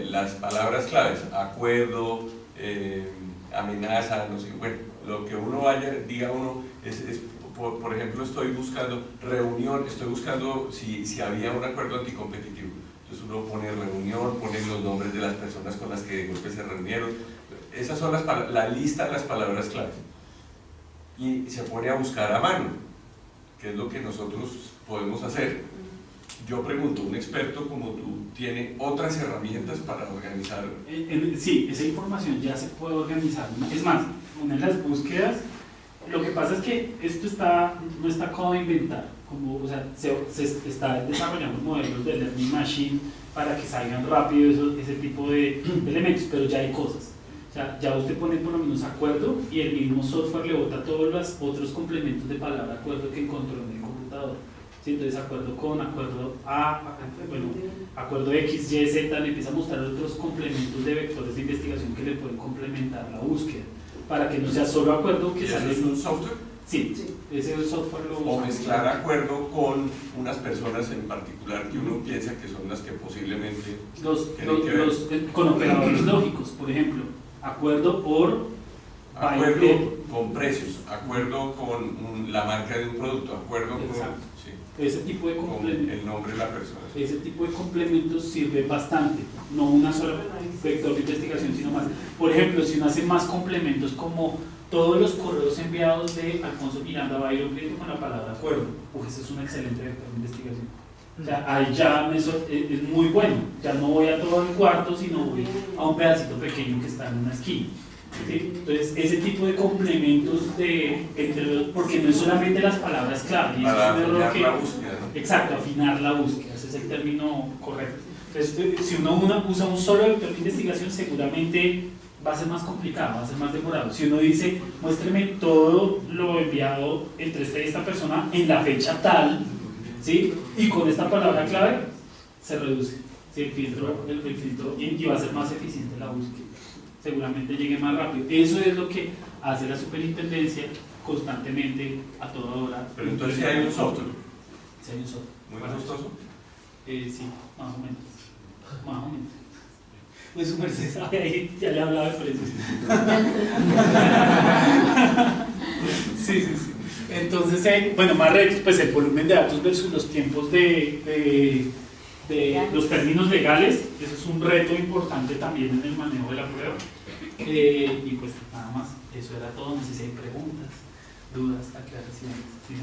las palabras claves, acuerdo, amenaza, no sé, bueno, lo que uno diga uno es por ejemplo, estoy buscando reunión, estoy buscando si había un acuerdo anticompetitivo. Entonces uno pone reunión, pone los nombres de las personas con las que de golpe se reunieron. Esas son la lista de las palabras claves. Y se pone a buscar a mano, que es lo que nosotros podemos hacer. Yo pregunto, ¿un experto como tú tiene otras herramientas para organizar? Sí, esa información ya se puede organizar. Es más, una de las búsquedas, lo que pasa es que esto no está acabado de inventar, o sea, se está desarrollando modelos de learning machine para que salgan rápido ese tipo de elementos, pero ya hay cosas. O sea, ya usted pone por lo menos acuerdo y el mismo software le bota todos los otros complementos de palabra acuerdo que encontró en el computador. ¿Sí? Entonces acuerdo con, acuerdo A, bueno, acuerdo X, Y, Z, le empieza a mostrar otros complementos de vectores de investigación que le pueden complementar la búsqueda, para que no sea solo acuerdo que sale en un software. Sí, ese software lo o mezclar acuerdo con unas personas en particular que uno piensa que son las que posiblemente con operadores lógicos, por ejemplo, acuerdo con precios, acuerdo con la marca de un producto, acuerdo exacto. Con sí, ese tipo de complementos, el nombre de la persona. ese tipo de complementos sirve bastante, no una sola vector de investigación, sino más. Por ejemplo, si uno hace más complementos como todos los correos enviados de Alfonso Miranda a Byron Prieto con la palabra acuerdo, ese es un excelente vector de investigación. O sea, ahí ya es muy bueno, ya no voy a todo el cuarto, sino voy a un pedacito pequeño que está en una esquina. ¿Sí? Entonces, ese tipo de complementos porque no es solamente las palabras clave, y para es un error afinar la búsqueda, ¿no? Exacto, afinar la búsqueda, ese es el término correcto. Entonces, si uno usa un solo vector de investigación, seguramente va a ser más complicado, va a ser más demorado. Si uno dice, muéstreme todo lo enviado entre esta y esta persona en la fecha tal, ¿sí? Y con esta palabra clave, se reduce, ¿sí? el filtro y va a ser más eficiente la búsqueda. Seguramente llegue más rápido. Eso es lo que hace la superintendencia constantemente, a toda hora. Pero entonces si hay un software. Si hay un software. ¿Muy costoso? Sí, más o menos. Más o menos. Pues su merced sabe ahí, ya le hablaba de precios. Sí. Entonces, bueno, más retos, pues el volumen de datos versus los tiempos de los términos legales, eso es un reto importante también en el manejo de la prueba. Y pues nada más, eso era todo. No sé si hay preguntas, dudas, aclaraciones. Sí,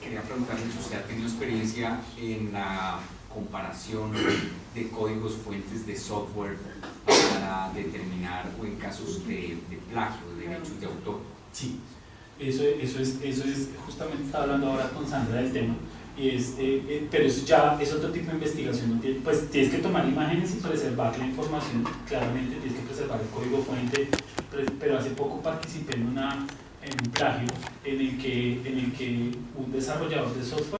quería preguntarle si usted ha tenido experiencia en la comparación de códigos fuentes de software para determinar, o en casos de plagio, de derechos de autor. Sí, eso es justamente estaba hablando ahora con Sandra del tema. Pero eso ya es otro tipo de investigación, pues tienes que tomar imágenes y preservar la información, claramente tienes que preservar el código fuente, pero hace poco participé en un plagio en el que un desarrollador de software